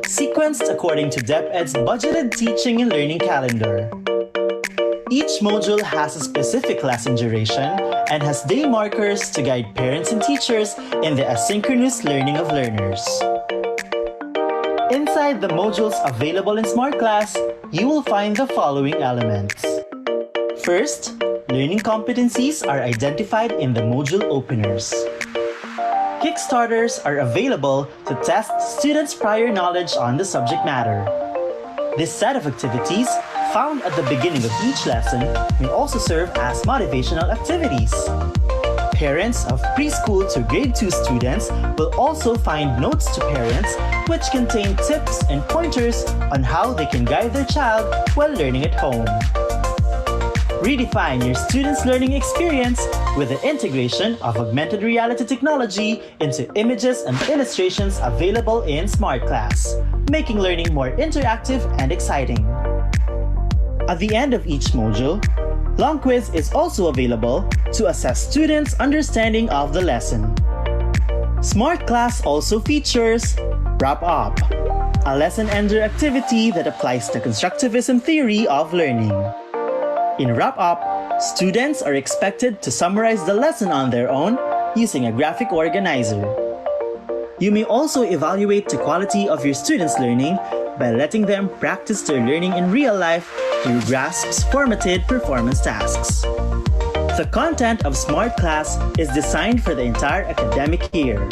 sequenced according to DepEd's budgeted teaching and learning calendar. Each module has a specific lesson duration and has day markers to guide parents and teachers in the asynchronous learning of learners. Inside the modules available in Smart Class, you will find the following elements. First, learning competencies are identified in the module openers. Kickstarters are available to test students' prior knowledge on the subject matter. This set of activities, found at the beginning of each lesson, may also serve as motivational activities. Parents of preschool to grade 2 students will also find notes to parents which contain tips and pointers on how they can guide their child while learning at home. Redefine your students' learning experience with the integration of augmented reality technology into images and illustrations available in Smart Class, making learning more interactive and exciting. At the end of each module, Long Quiz is also available to assess students' understanding of the lesson. Smart Class also features Wrap Up, a lesson ender activity that applies the constructivism theory of learning. In Wrap Up, students are expected to summarize the lesson on their own using a graphic organizer. You may also evaluate the quality of your students' learning by letting them practice their learning in real life through GRASP's formatted performance tasks. The content of Smart Class is designed for the entire academic year,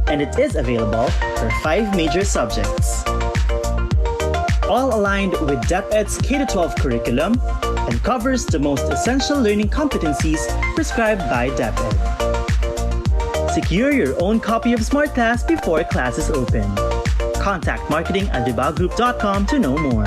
and it is available for 5 major subjects. All aligned with DepEd's K-12 curriculum and covers the most essential learning competencies prescribed by DepEd. Secure your own copy of Smart Class before classes open. Contact marketing@vibalgroup.com to know more.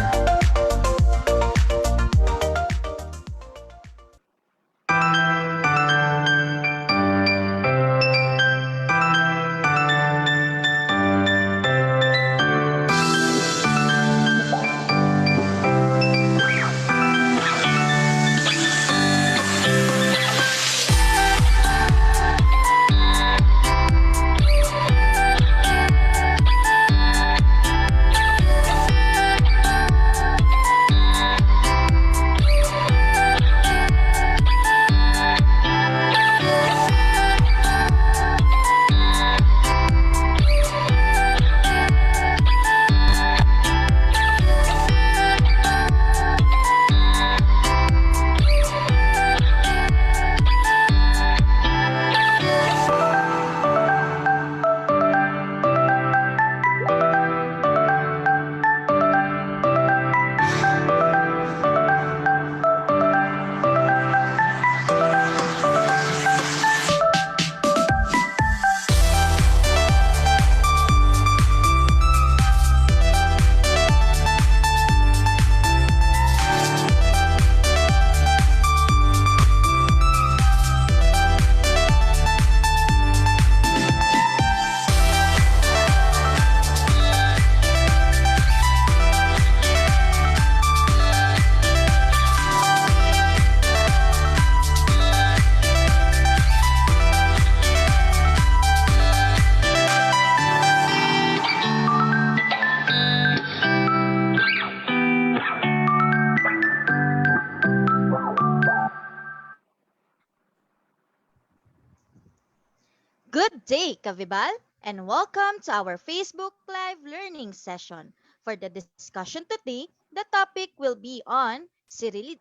Good day, Kavibal, and welcome to our Facebook Live learning session. For the discussion today, the topic will be on Silid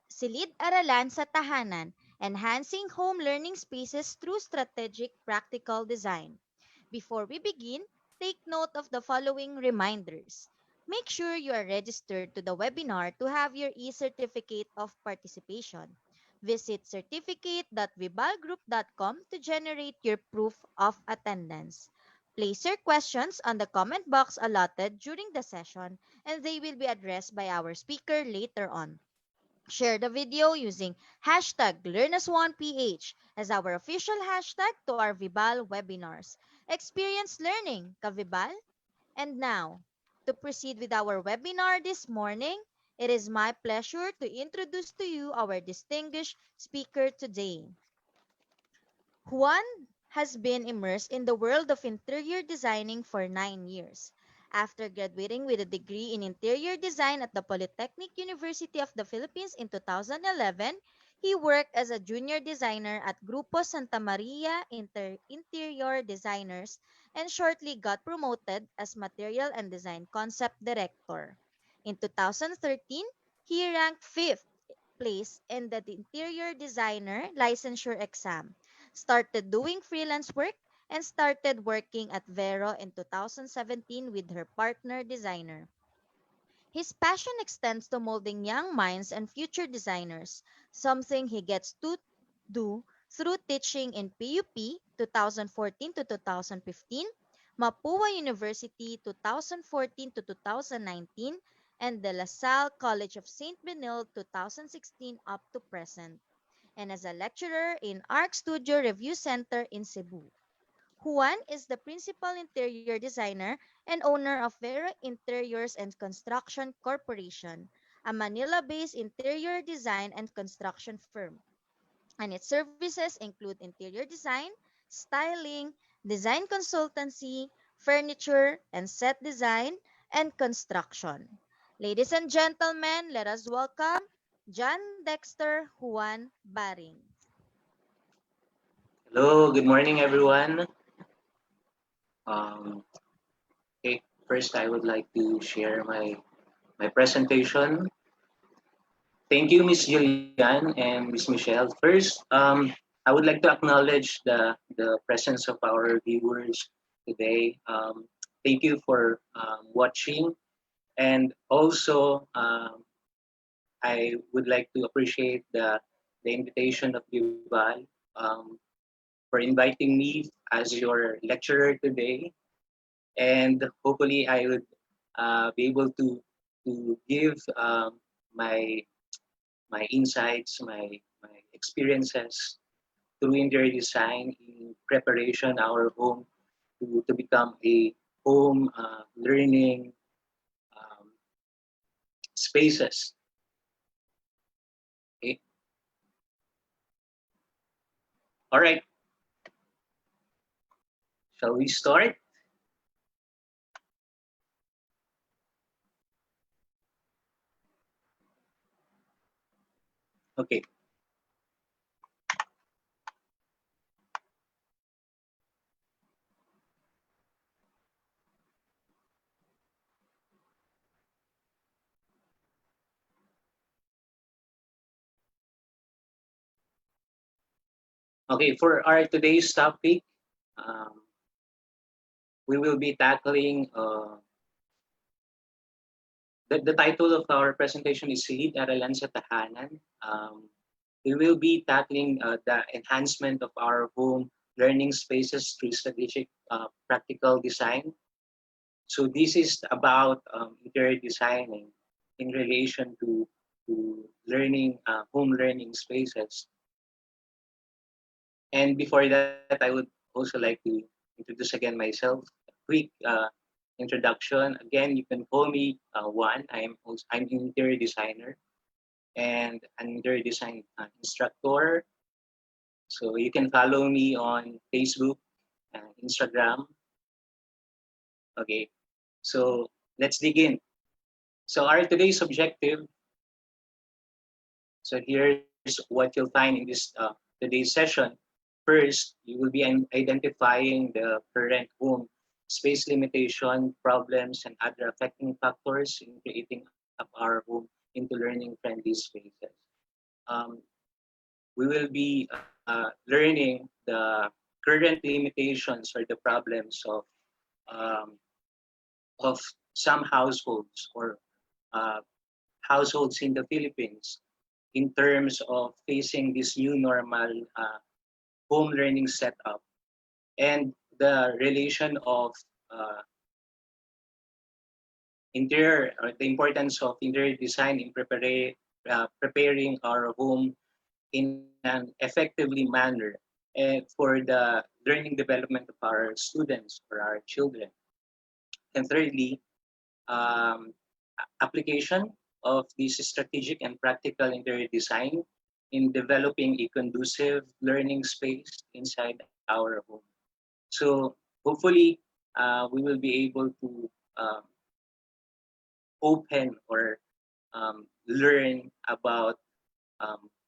Aralan sa Tahanan, Enhancing Home Learning Spaces Through Strategic Practical Design. Before we begin, take note of the following reminders. Make sure you are registered to the webinar to have your e-certificate of participation. Visit certificate.vibalgroup.com to generate your proof of attendance. Place your questions on the comment box allotted during the session and they will be addressed by our speaker later on. Share the video using hashtag LearnAsOnePH as our official hashtag to our Vibal webinars. Experience learning, Kavibal. And now, to proceed with our webinar this morning, it is my pleasure to introduce to you our distinguished speaker today. Juan has been immersed in the world of interior designing for 9 years. After graduating with a degree in interior design at the Polytechnic University of the Philippines in 2011, he worked as a junior designer at Grupo Santa Maria Interior Designers and shortly got promoted as material and design concept director. In 2013, he ranked 5th place in the interior designer licensure exam, started doing freelance work, and started working at Vero in 2017 with her partner designer. His passion extends to molding young minds and future designers, something he gets to do through teaching in PUP 2014 to 2015, Mapua University 2014 to 2019, and the La Salle College of St. Benilde 2016 up to present, and as a lecturer in Arc Studio Review Center in Cebu. Juan is the principal interior designer and owner of Vera Interiors and Construction Corporation, a Manila-based interior design and construction firm, and its services include interior design, styling, design consultancy, furniture and set design, and construction. Ladies and gentlemen, let us welcome John Dexter Juan Baring. Hello, good morning, everyone. Um, okay, first I would like to share my presentation. Thank you, Miss Julian and Miss Michelle. First, I would like to acknowledge the presence of our viewers today. Thank you for watching, and also I would like to appreciate the invitation of Yuval for inviting me as your lecturer today, and hopefully I would be able to give my my insights, my experiences through interior design in preparation our home to become a home learning um, spaces. Okay. All right, shall we start? Okay. Okay, for our today's topic, um, we will be tackling the title of our presentation is Silid Aralan sa Tahanan. We will be tackling the enhancement of our home learning spaces through strategic practical design. So this is about interior designing in relation to learning home learning spaces. And before that, I would also like to introduce again myself. A quick introduction. Again, you can call me Juan. I'm an interior designer and an interior design instructor. So you can follow me on Facebook and Instagram. Okay, so let's dig in. So our today's objective. So here's what you'll find in this today's session. First, you will be identifying the current home space limitation, problems, and other affecting factors in creating up our home into learning-friendly spaces. Um, we will be learning the current limitations or the problems um, of some households or uh, households in the Philippines in terms of facing this new normal home learning setup and the relation of uh, interior or the importance of interior design in preparing our home in an effectively manner for the learning development of our students or our children. And thirdly, um, application of this strategic and practical interior design in developing a conducive learning space inside our home. So hopefully we will be able um, open or learn about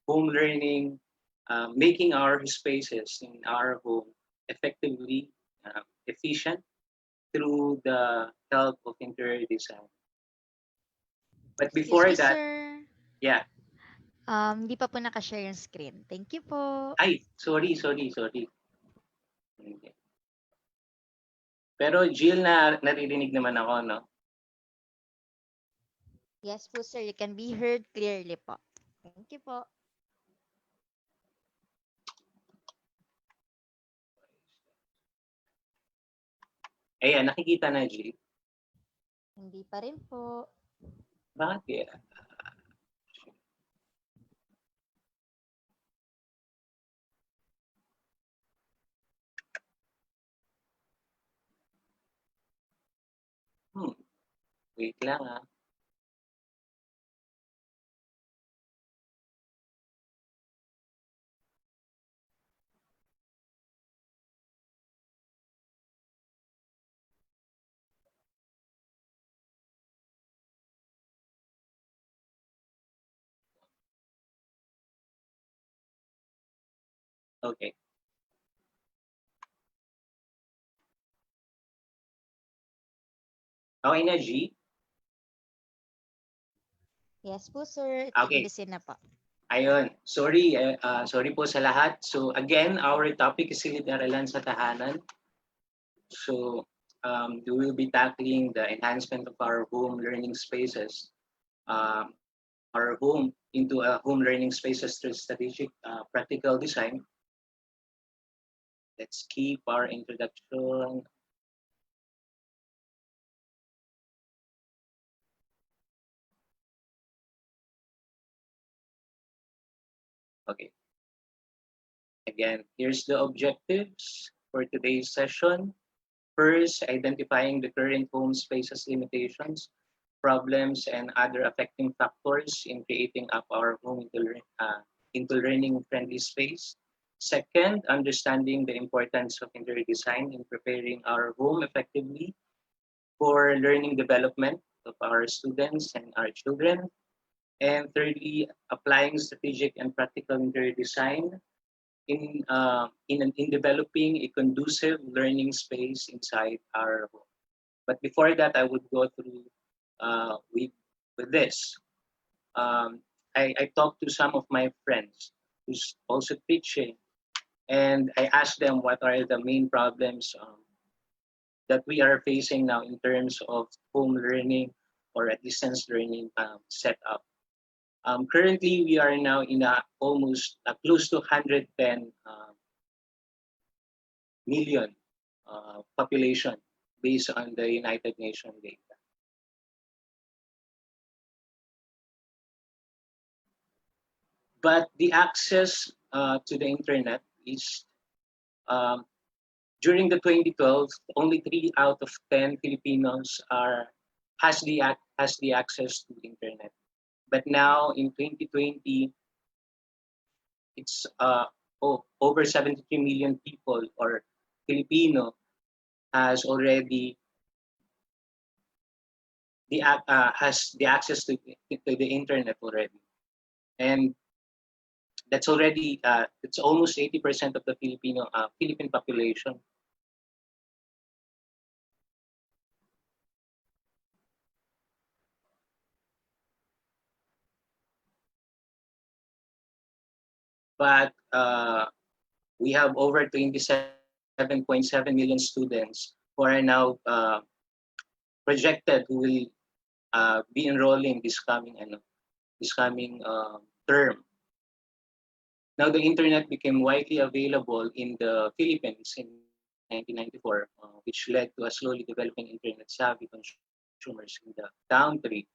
home learning, making our spaces in our home effectively efficient through the help of interior design. But Excuse before me, that, sir. yeah. Hindi pa po nakashare yung screen. Thank you po. Ay, sorry. Okay. Pero Jill, naririnig naman ako, no? Yes po, sir. You can be heard clearly po. Thank you po. Ayan, nakikita na, Jill. Hindi pa rin po. Bakit kaya? Wait lang, ah. Okay. Okay na, G? Yes po, sir. Okay. Listen na po. Ayun. Sorry po sa lahat. So again, our topic is Silid Aralan sa tahanan. So we will be tackling the enhancement of our home learning spaces, our home into a home learning spaces through strategic practical design. Let's keep our introduction. Okay. Again, here's the objectives for today's session. First, identifying the current home spaces limitations, problems, and other affecting factors in creating up our home into learning-friendly space. Second, understanding the importance of interior design in preparing our home effectively for learning development of our students and our children. And thirdly, applying strategic and practical interior design in developing a conducive learning space inside our home. But before that, I would go through with this. I talked to some of my friends who's also teaching, and I asked them what are the main problems that we are facing now in terms of home learning or a distance learning setup. Currently, we are now in a almost close to 110 million population based on the United Nations data. But the access to the internet is during the 2012, only 3 out of 10 Filipinos has the access to the internet. But now in 2020, it's over 73 million people or Filipino has already has the access to the internet already, and that's already it's almost 80% of the Philippine population. But we have over 27.7 million students who are now projected who will be enrolling this coming term. Now, the internet became widely available in the Philippines in 1994, which led to a slowly developing internet savvy consumers in the country.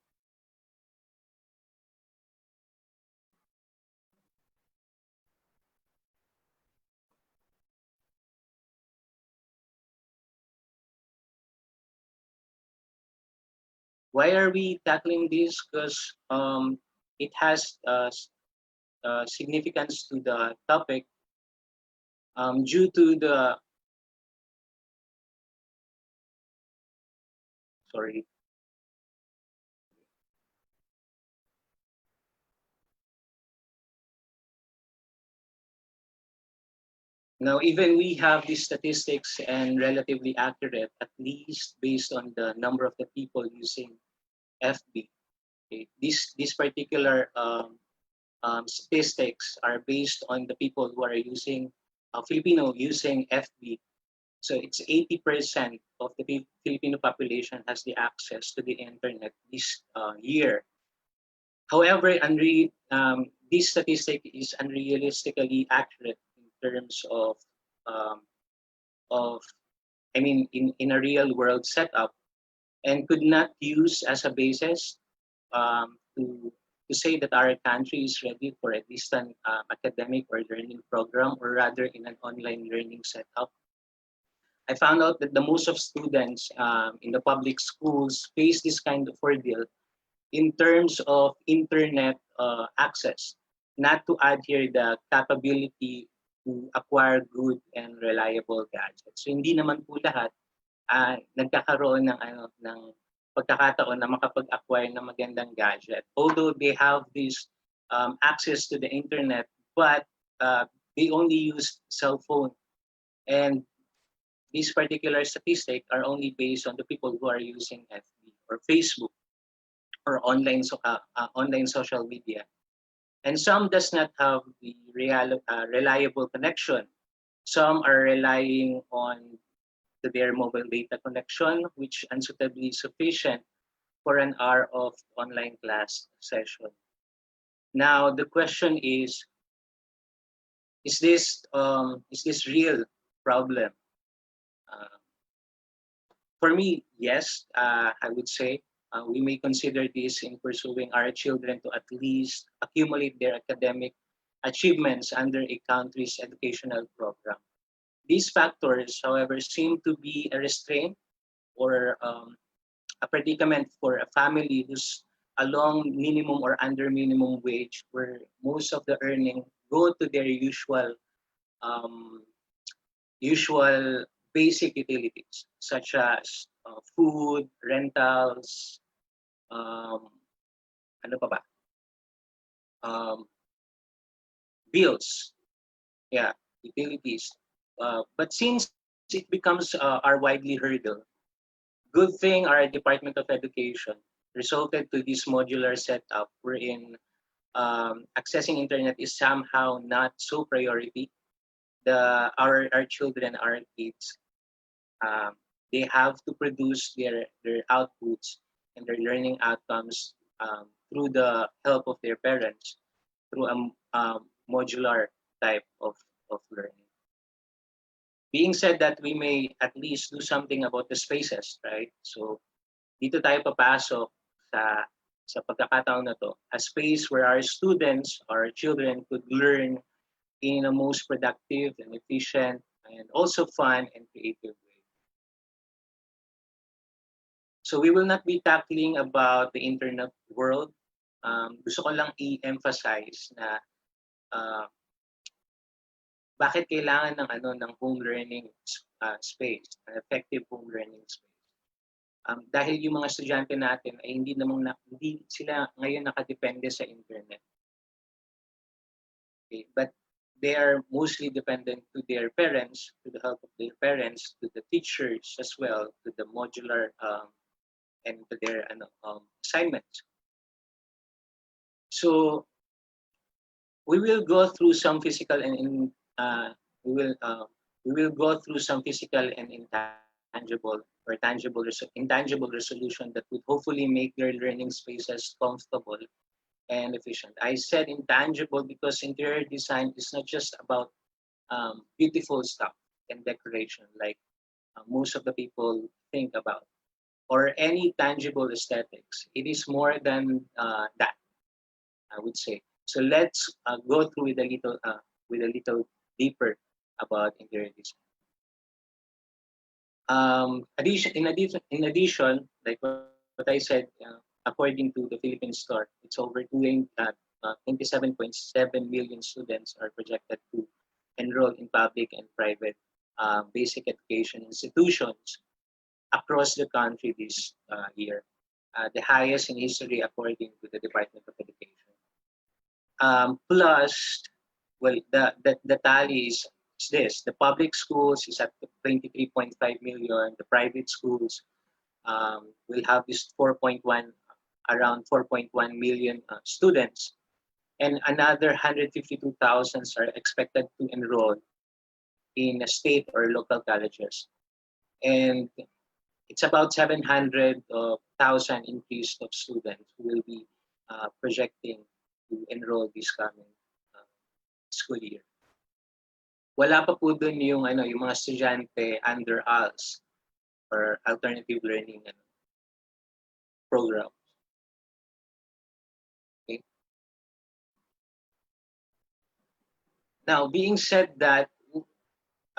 Why are we tackling this? Because it has significance to the topic due to the Sorry. Now, even we have these statistics and relatively accurate, at least based on the number of the people using FB. Okay? These particular statistics are based on the people who are using Filipino using FB. So it's 80% of the Filipino population has the access to the internet this year. However, this statistic is unrealistically accurate in terms um, of in a real world setup, and could not use as a basis to say that our country is ready for a distant academic or learning program, or rather in an online learning setup. I found out that the most of students in the public schools face this kind of ordeal in terms of internet access, not to add here the capability to acquire good and reliable gadgets. So hindi naman po lahat nagkakaroon ng pagkakataon na makapag-acquire ng magandang gadget. Although they have this access to the internet, but they only use cell phone. And these particular statistics are only based on the people who are using FB or Facebook or online social media. And some does not have the reliable connection. Some are relying on their mobile data connection, which unsuitably sufficient for an hour of online class session. Now the question is this real problem? Uh, for me, yes, I would say we may consider this in pursuing our children to at least accumulate their academic achievements under a country's educational program. These factors, however, seem to be a restraint or a predicament for a family who's along minimum or under minimum wage, where most of the earning go to their um, usual basic utilities such as food, rentals, um, ano pa ba? Um, bills, yeah, utilities. But since it becomes our widely hurdle, good thing our Department of Education resulted to this modular setup wherein accessing internet is somehow not so priority. Our children, our kids, um, they have to produce their outputs and their learning outcomes through the help of their parents through a modular type of learning. Being said that, we may at least do something about the spaces, right? So dito tayo papasok sa pagkakataon na to, a space where our students, our children could learn in a most productive and efficient and also fun and creative way. So we will not be tackling about the internet world. Gusto ko lang i-emphasize na uh, bakit kailangan ng home learning space, an effective home learning space. Dahil yung mga estudyante natin ay hindi sila ngayon nakadepende sa internet. Okay? But they are mostly dependent to their parents, to the help of their parents, to the teachers as well, to the modular and to their assignments. So we will go through some physical and we will go through some physical and intangible or intangible resolution that would hopefully make their learning spaces comfortable and efficient. I said intangible because interior design is not just about beautiful stuff and decoration like most of the people think about, or any tangible aesthetics. It is more than that, I would say. So let's go through with a little deeper about interior design. In addition, like what I said, according to the Philippine Store, it's over 27.7 million students are projected to enroll in public and private basic education institutions. across the country this year, the highest in history according to the Department of Education. Plus, well, the tally is this: the public schools is at 23.5 million. The private schools will have this 4.1, around 4.1 million students, and another 152,000 are expected to enroll in state or local colleges. And it's about 700,000 increase of students who will be projecting to enroll this coming school year. Wala pa po dun yung yung mga estudyante under ALS or alternative learning program. Okay. Now, being said that,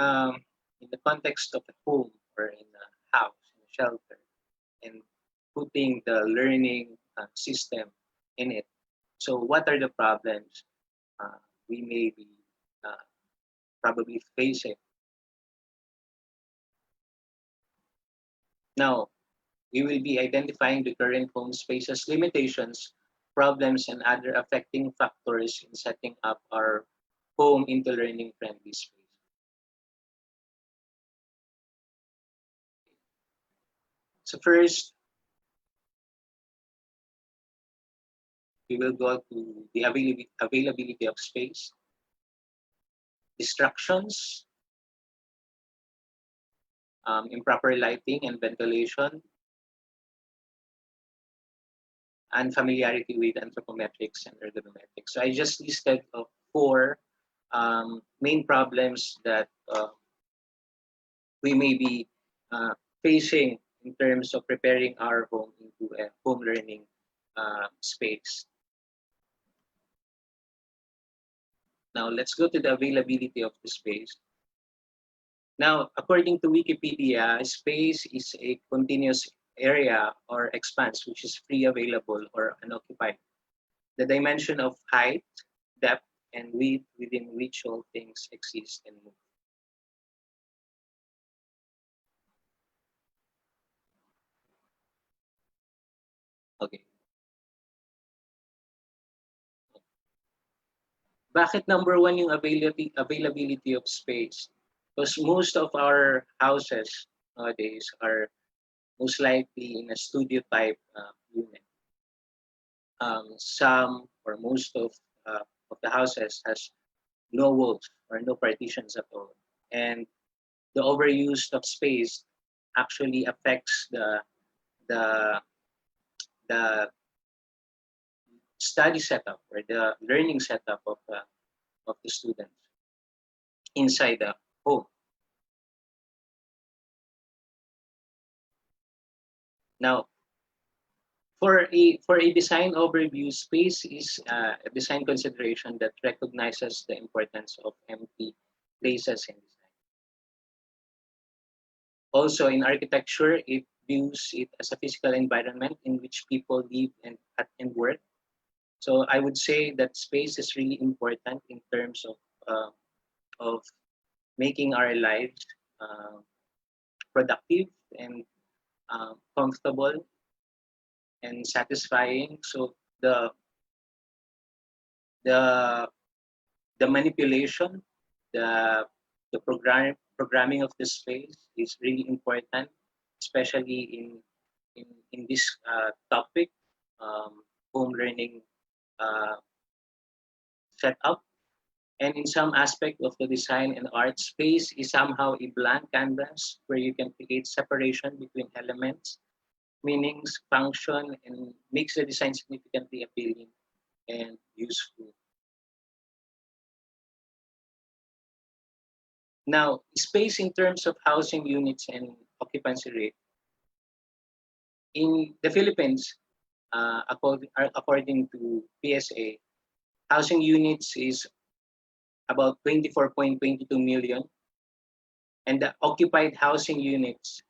in the context of a home or in a house, in a shelter, and putting the learning system in it. So what are the problems we may be probably facing? Now, we will be identifying the current home spaces limitations, problems, and other affecting factors in setting up our home into learning-friendly space. So first, we will go to the availability of space, distractions, improper lighting and ventilation, and familiarity with anthropometrics and ergonometrics. So I just listed four main problems that we may be facing in terms of preparing our home into a home learning space. Now let's go to the availability of the space. Now, according to Wikipedia, space is a continuous area or expanse which is free, available, or unoccupied. The dimension of height, depth, and width within which all things exist and move. Okay. Bakit number one yung availability of space? Because most of our houses nowadays are most likely in a studio type unit. Some or most of the houses has no walls or no partitions at all. And the overuse of space actually affects the study setup or the learning setup of the students inside the home. Now, for a design overview, space is a design consideration that recognizes the importance of empty places in design. Also, in architecture, it views it as a physical environment in which people live and work. So I would say that space is really important in terms of making our lives productive and comfortable and satisfying. So the manipulation, the programming of the space is really important, especially in this topic, home learning setup. And in some aspect of the design and art, space is somehow a blank canvas where you can create separation between elements, meanings, function, and makes the design significantly appealing and useful. Now, space in terms of housing units and occupancy rate. In the Philippines, according to PSA, housing units is about 24.22 million, and the occupied housing units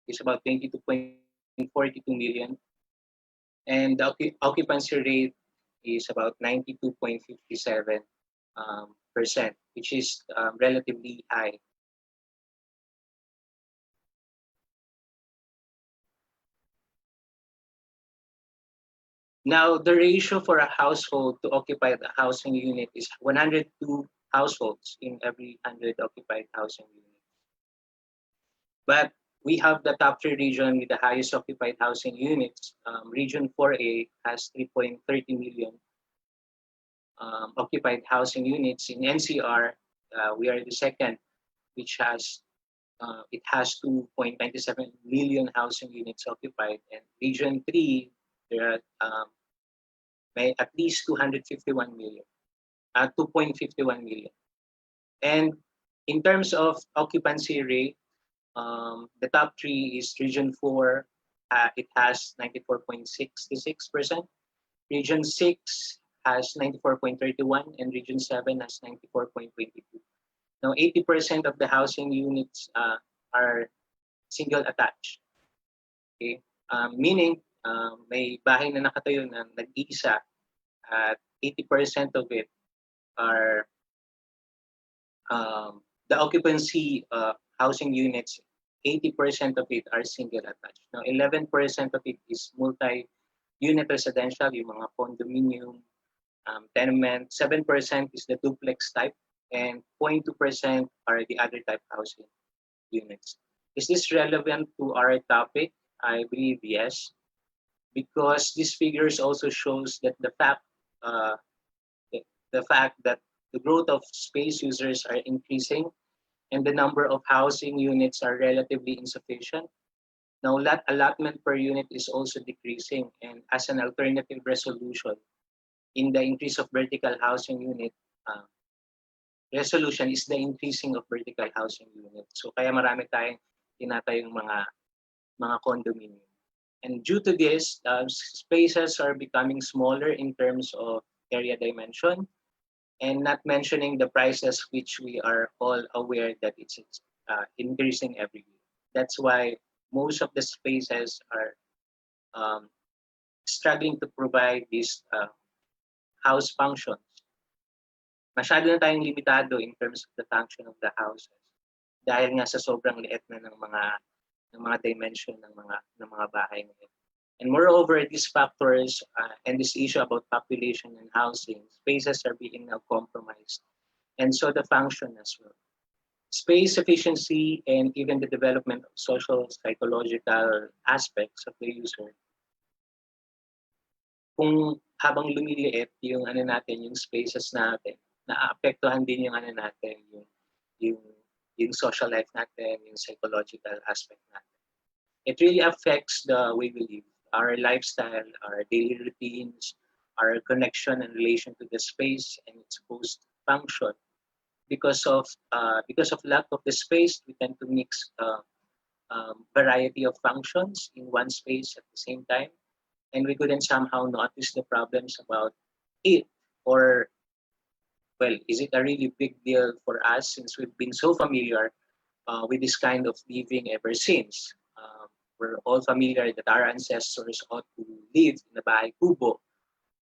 is about 22.42 million, and the occupancy rate is about 92.57%, which is relatively high. Now, the ratio for a household to occupy the housing unit is 102 households in every 100 occupied housing units. But we have the top three region with the highest occupied housing units. Region 4A has 3.30 million occupied housing units. In NCR, we are the second, which has it has 2.97 million housing units occupied. And Region 3, there are may at least 251 million, 2.51 million. And in terms of occupancy rate, the top three is Region 4, it has 94.66%. Region 6 has 94.31, and Region 7 has 94.22. Now, 80% of the housing units are single attached. Okay? Meaning, may bahay na nakatayo na nag-iisa at 80% of it are the occupancy housing units, 80% of it are single attached. Now, 11% of it is multi-unit residential, yung mga condominium, tenement. 7% is the duplex type, and 0.2% are the other type housing units. Is this relevant to our topic? I believe yes, because these figures also shows that the fact that the growth of space users are increasing and the number of housing units are relatively insufficient. Now, lot allotment per unit is also decreasing, and as an alternative resolution in the increase of vertical housing unit, resolution is the increasing of vertical housing units. So kaya marami tayong tinatayong mga condominium. And due to this, spaces are becoming smaller in terms of area dimension, and not mentioning the prices, which we are all aware that it's increasing every year. That's why most of the spaces are struggling to provide these house functions. Masyado na tayong limitado in terms of the function of the houses dahil nga sa sobrang liit na ng mga dimension ng mga bahay ngayon. And moreover, these factors and this issue about population and housing, spaces are being now compromised, and so the function as well. Space efficiency and even the development of social psychological aspects of the user. Kung habang lumiliit yung yung spaces natin, naapektuhan din yung natin, yung social life natin, yung psychological aspect natin. It really affects the way we live, our lifestyle, our daily routines, our connection and relation to the space and its host function. Because of lack of the space, we tend to mix variety of functions in one space at the same time, and we couldn't somehow notice the problems about it, or well, is it a really big deal for us since we've been so familiar with this kind of living ever since? We're all familiar that our ancestors ought to live in a bahay kubo,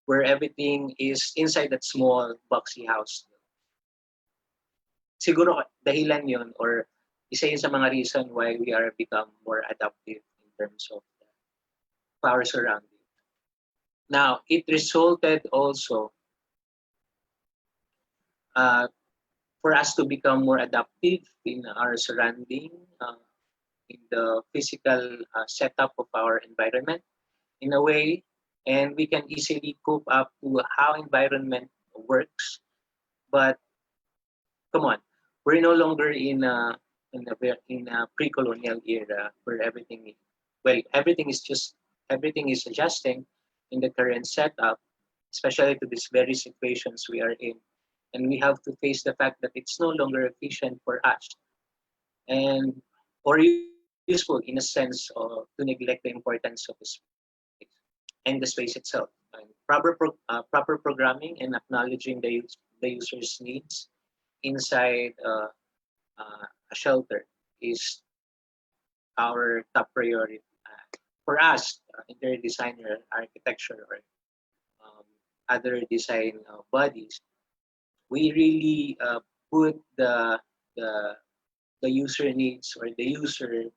where everything is inside that small boxy house. Siguro dahilan yun, or isa yun sa mga reason why we are become more adaptive in terms of our surroundings. Now, it resulted also for us to become more adaptive in our surrounding, in the physical setup of our environment in a way, and we can easily cope up to how environment works. But come on, we're no longer in a pre-colonial era where everything is adjusting in the current setup, especially to these very situations we are in, and we have to face the fact that it's no longer efficient for us and or useful in a sense of to neglect the importance of the space and the space itself. And proper programming and acknowledging the user's needs inside a shelter is our top priority. For us, interior designer, architecture, or other design bodies, we really put the user needs or the user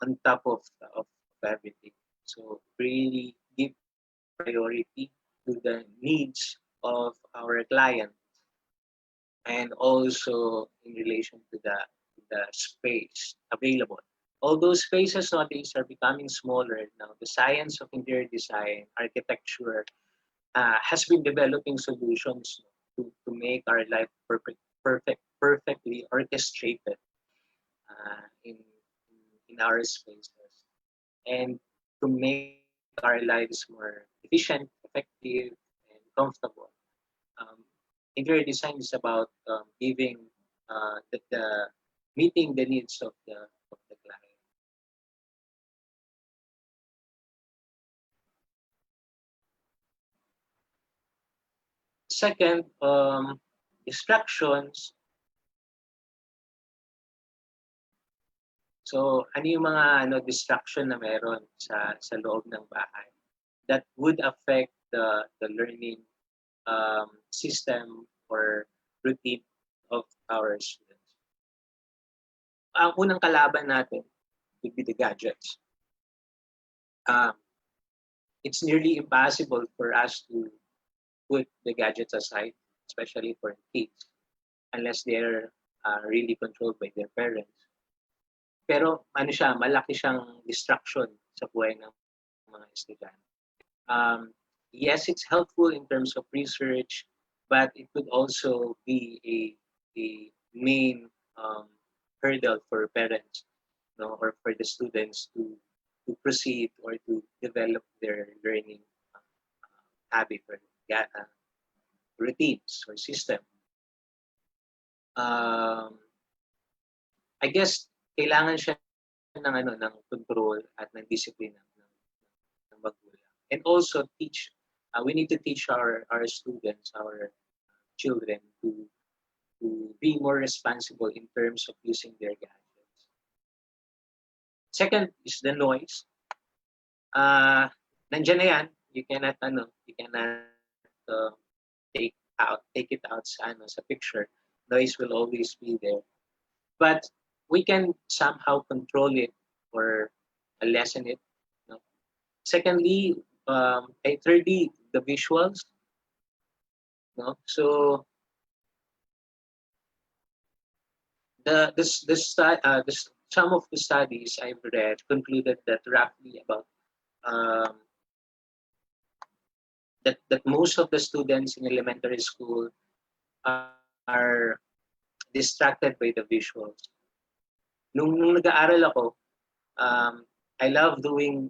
on top of everything. So really give priority to the needs of our client, and also in relation to the space available. Although spaces nowadays are becoming smaller now, the science of interior design, architecture, has been developing solutions to make our life perfectly orchestrated in our spaces, and to make our lives more efficient, effective, and comfortable. Um, Interior design is about giving the meeting the needs of the client. Second, distractions. So, ano yung mga distraction na meron sa loob ng bahay that would affect the learning system or routine of our students. Ang unang kalaban natin would be the gadgets. Um, it's nearly impossible for us to put the gadgets aside, especially for kids, unless they're really controlled by their parents. Pero malaki siyang distraction sa buhay ng mga estudyante. Yes, it's helpful in terms of research, but it could also be a main hurdle for parents, or for the students to proceed or to develop their learning habit or routines or system. I guess kailangan siya ng control at ng discipline ng magulang. And also we need to teach our students, our children to be more responsible in terms of using their gadgets. Second is the noise. Nandiyan na yan. You cannot take it out sa picture. Noise will always be there. But we can somehow control it or lessen it. Secondly, thirdly, the visuals. So some of the studies I've read concluded that roughly about that most of the students in elementary school are distracted by the visuals. Nung nag-aaral ako, I love doing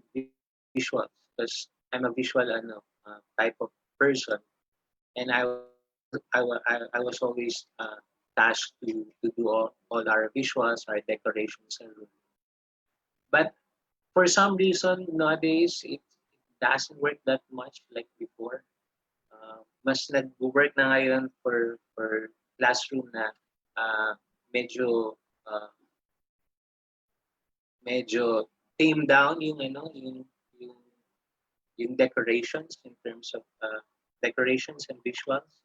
visuals because I'm a visual type of person, and I was always tasked to do all our visuals, our decorations, and room. But for some reason nowadays it doesn't work that much like before. Mas nag-work na ngayon for classroom na medyo tame down yung decorations in terms of decorations and visuals.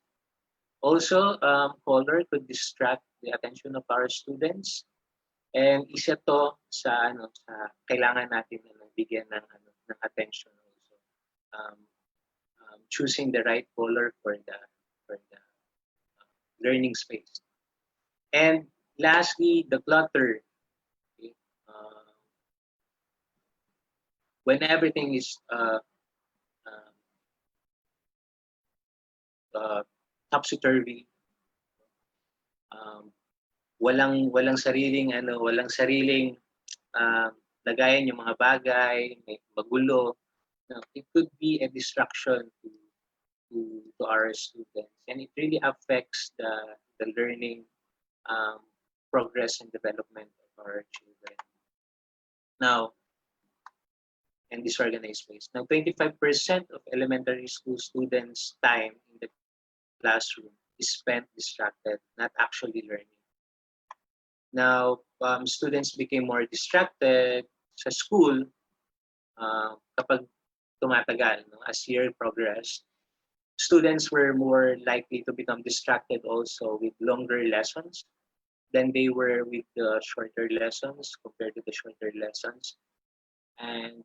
Also, color could distract the attention of our students, and isa to sa kailangan natin na bigyan ng attention also. Choosing the right color for the learning space. And lastly, the clutter. Okay? When everything is topsy-turvy, walang sariling lagayan yung mga bagay, may magulo. It could be a distraction to our students, and it really affects the learning progress and development of our children. Now, and disorganized space. Now, 25% of elementary school students' time in the classroom is spent distracted, not actually learning. Now, students became more distracted sa school kapag tumatagal, as year progressed. Students were more likely to become distracted also with longer lessons than they were with the shorter lessons compared to the shorter lessons. And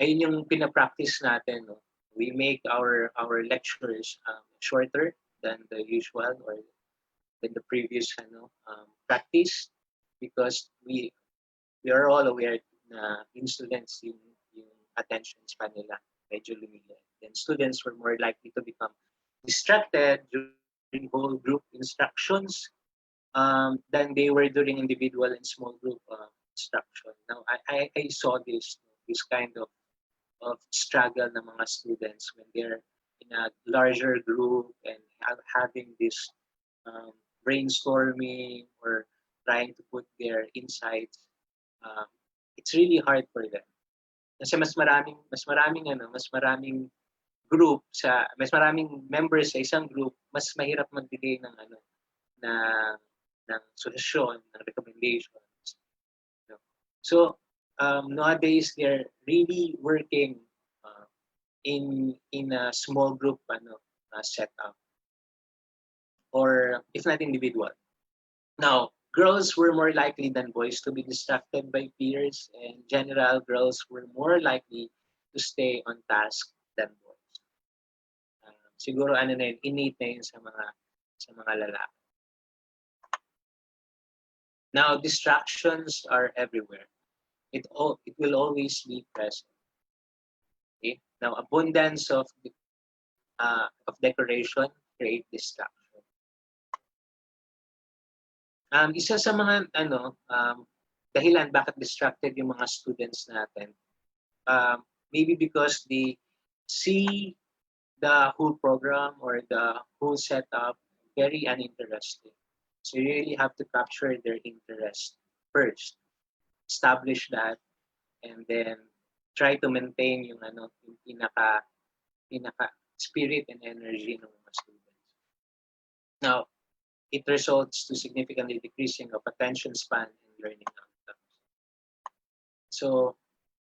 ayun yung pinapractice natin We make our lectures shorter than the usual or than the previous practice because we are all aware na yung students yung attention span nila medyo lumiliit. Then students were more likely to become distracted during whole group instructions than they were during individual and small group instruction. Now, I saw this kind of struggle ng mga students when they're in a larger group and having this brainstorming or trying to put their insights. It's really hard for them. Kasi mas maraming group mas maraming members sa isang group, mas mahirap magbigay ng na ng solusyon, ng recommendations. So nowadays they're really working in a small group setup or if not individual. Now, girls were more likely than boys to be distracted by peers, and in general, girls were more likely to stay on task than boys. Siguro innate na yun sa mga lalaki. Now, distractions are everywhere. It will always be present. Okay? Now, abundance of decoration create distraction. Isa sa mga dahilan bakit distracted yung mga students natin, maybe because they see the whole program or the whole setup very uninteresting. So you really have to capture their interest first, establish that, and then try to maintain yung pinaka spirit and energy ng mga students. Now, it results to significantly decreasing of attention span and learning outcomes. So,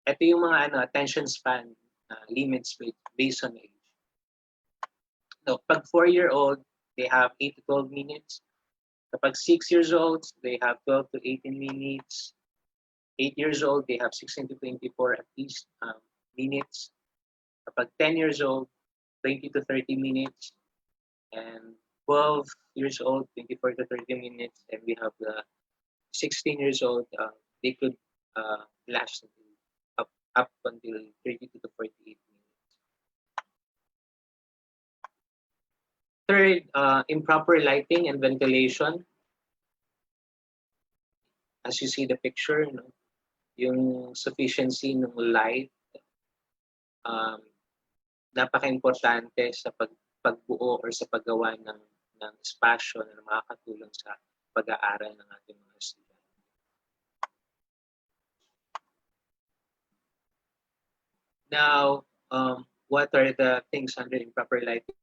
ito yung mga attention span limits based on age. No, pag 4-year-old, they have 8 to 12 minutes. Kapag 6 years old, they have 12 to 18 minutes. 8 years old, they have 16 to 24 at least minutes. Kapag 10 years old, 20 to 30 minutes. And 12 years old, 24 to 30 minutes. And we have the 16 years old, they could last up until 32 to 48 minutes. Third, improper lighting and ventilation. As you see the picture, yung sufficiency ng light, napaka-importante sa pagbuo or sa paggawa ng espasyo na makakatulong sa pag-aaral ng ating mga estudyante. Now, what are the things under improper lighting?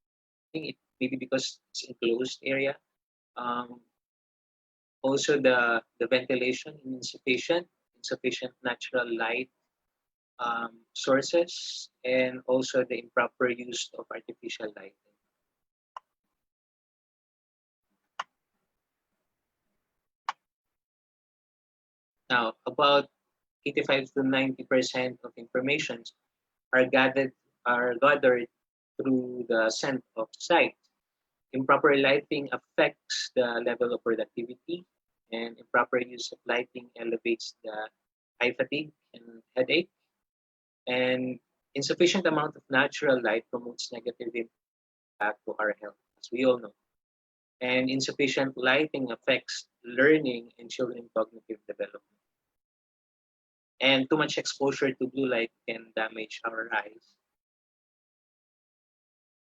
It maybe because it's enclosed area. Also the ventilation insufficient natural light sources, and also the improper use of artificial lighting. Now, about 85 to 90% of information are gathered through the sense of sight. Improper lighting affects the level of productivity, and improper use of lighting elevates the eye fatigue and headache. And insufficient amount of natural light promotes negative impact to our health, as we all know. And insufficient lighting affects learning and children's cognitive development. And too much exposure to blue light can damage our eyes.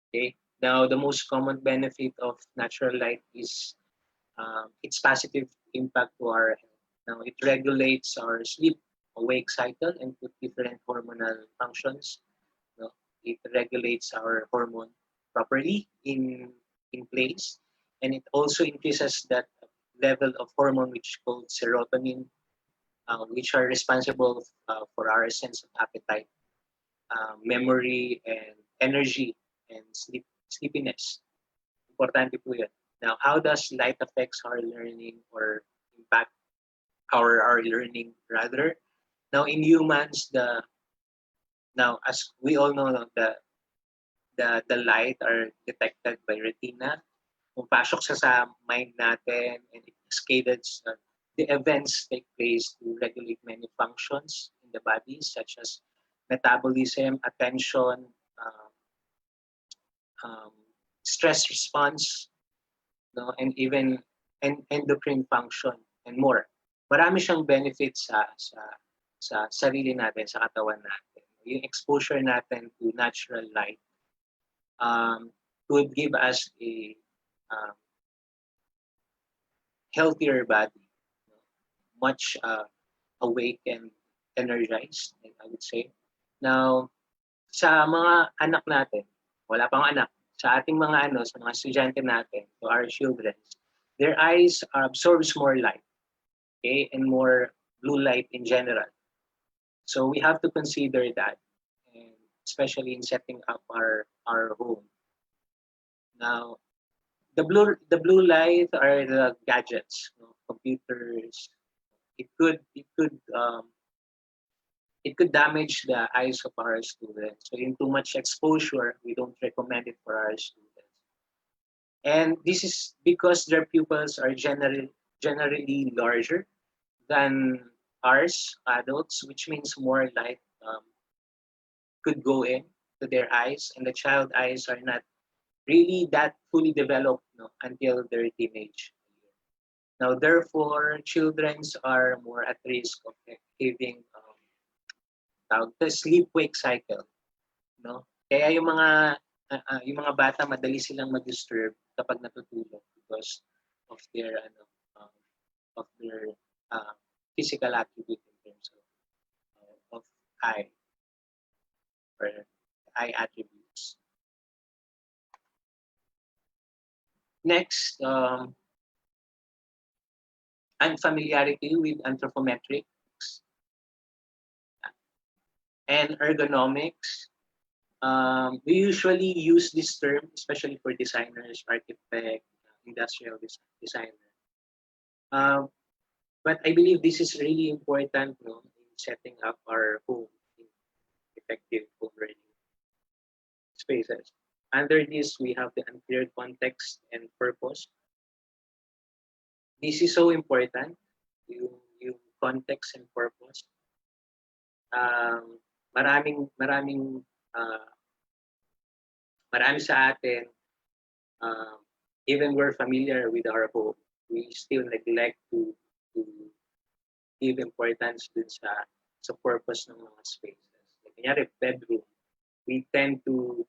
Okay. Now, the most common benefit of natural light is its positive impact to our health. Now, it regulates our sleep-awake cycle and put different hormonal functions. It regulates our hormone properly in place, and it also increases that level of hormone which is called serotonin, which are responsible for our sense of appetite, memory, and energy, and sleepiness. Importante po yun. Now, how does light affects our learning or impact our learning rather? Now, in humans, as we all know, the light are detected by retina. Pumapasok siya sa mind natin and it cascades. The events take place to regulate many functions in the body, such as metabolism, attention, uh, um, stress response, no, and even endocrine function and more. Marami siyang benefits sa sarili natin, sa katawan natin. Yung exposure natin to natural light would give us a um, healthier body, much awake and energized, I would say. Now, sa mga anak natin, wala pang anak, sa ating mga sa mga estudyante natin, to our children, their eyes absorbs more light, okay, and more blue light in general. So we have to consider that, and especially in setting up our home. Now, the blue light are the gadgets, computers. It could damage the eyes of our students. So in too much exposure, we don't recommend it for our students. And this is because their pupils are generally larger than ours, adults, which means more light could go in to their eyes, and the child eyes are not really that fully developed until their teenage. Now, therefore, children are more at risk of having the sleep-wake cycle, no? Kaya yung mga bata madali silang ma-disturb kapag natutulog because of their of their physical attribute in terms of eye or eye attributes. Next, unfamiliarity with anthropometrics and ergonomics. We usually use this term, especially for designers, architect, industrial designer. But I believe this is really important in setting up our home in effective home learning spaces. Under this, we have the unclear context and purpose. This is so important, yung context and purpose. Marami sa atin, even we're familiar with our home, we still neglect to give importance dun sa purpose ng mga spaces. Like, kunyari, bedroom, we tend to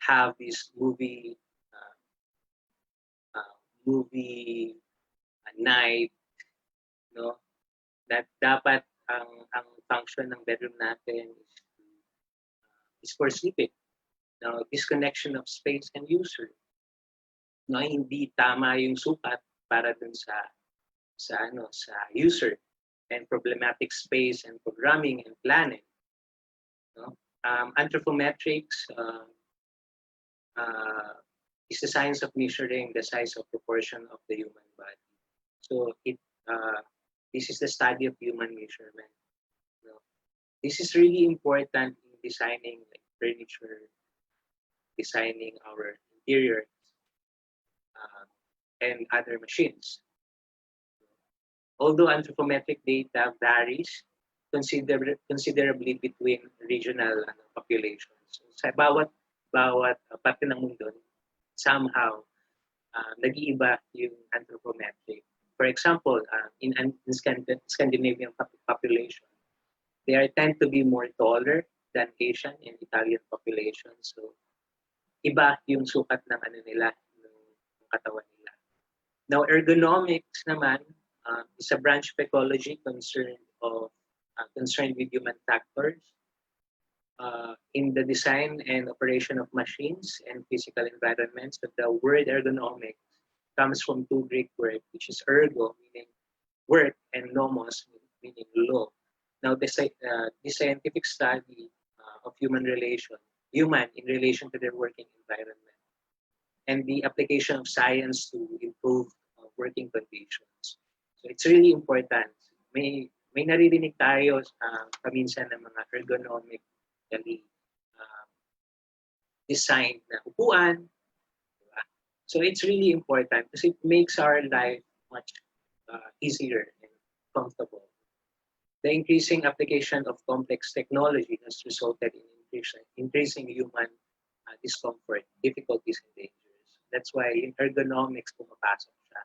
have this movie night, no? That dapat ang function ng bedroom natin is for sleeping. Now, disconnection of space and user. No, hindi tama yung sukat para dun sa user, and problematic space and programming and planning. No? Anthropometrics is the science of measuring the size of proportion of the human body. So this is the study of human measurement. No? This is really important in designing like furniture, designing our interior, and other machines. Although anthropometric data varies considerably between regional populations. Sa bawat parte ng mundo, somehow nag-iiba yung anthropometric. For example, in Scandinavian population, they tend to be more taller than Asian and Italian populations. So, iba yung sukat ng nila, ng katawan nila. Now, ergonomics naman is a branch of ecology concerned with human factors in the design and operation of machines and physical environments. But the word ergonomics comes from two Greek words, which is ergo, meaning work, and nomos, meaning law. Now, this scientific study of human in relation to their working environment, and the application of science to improve working conditions. So it's really important. May naririnig tayo paminsan ng mga ergonomic ergonomically uh, designed na upuan. Diba? So it's really important because it makes our life much easier and comfortable. The increasing application of complex technology has resulted in increasing human discomfort, difficulties, and dangers. That's why in ergonomics pumapasok siya.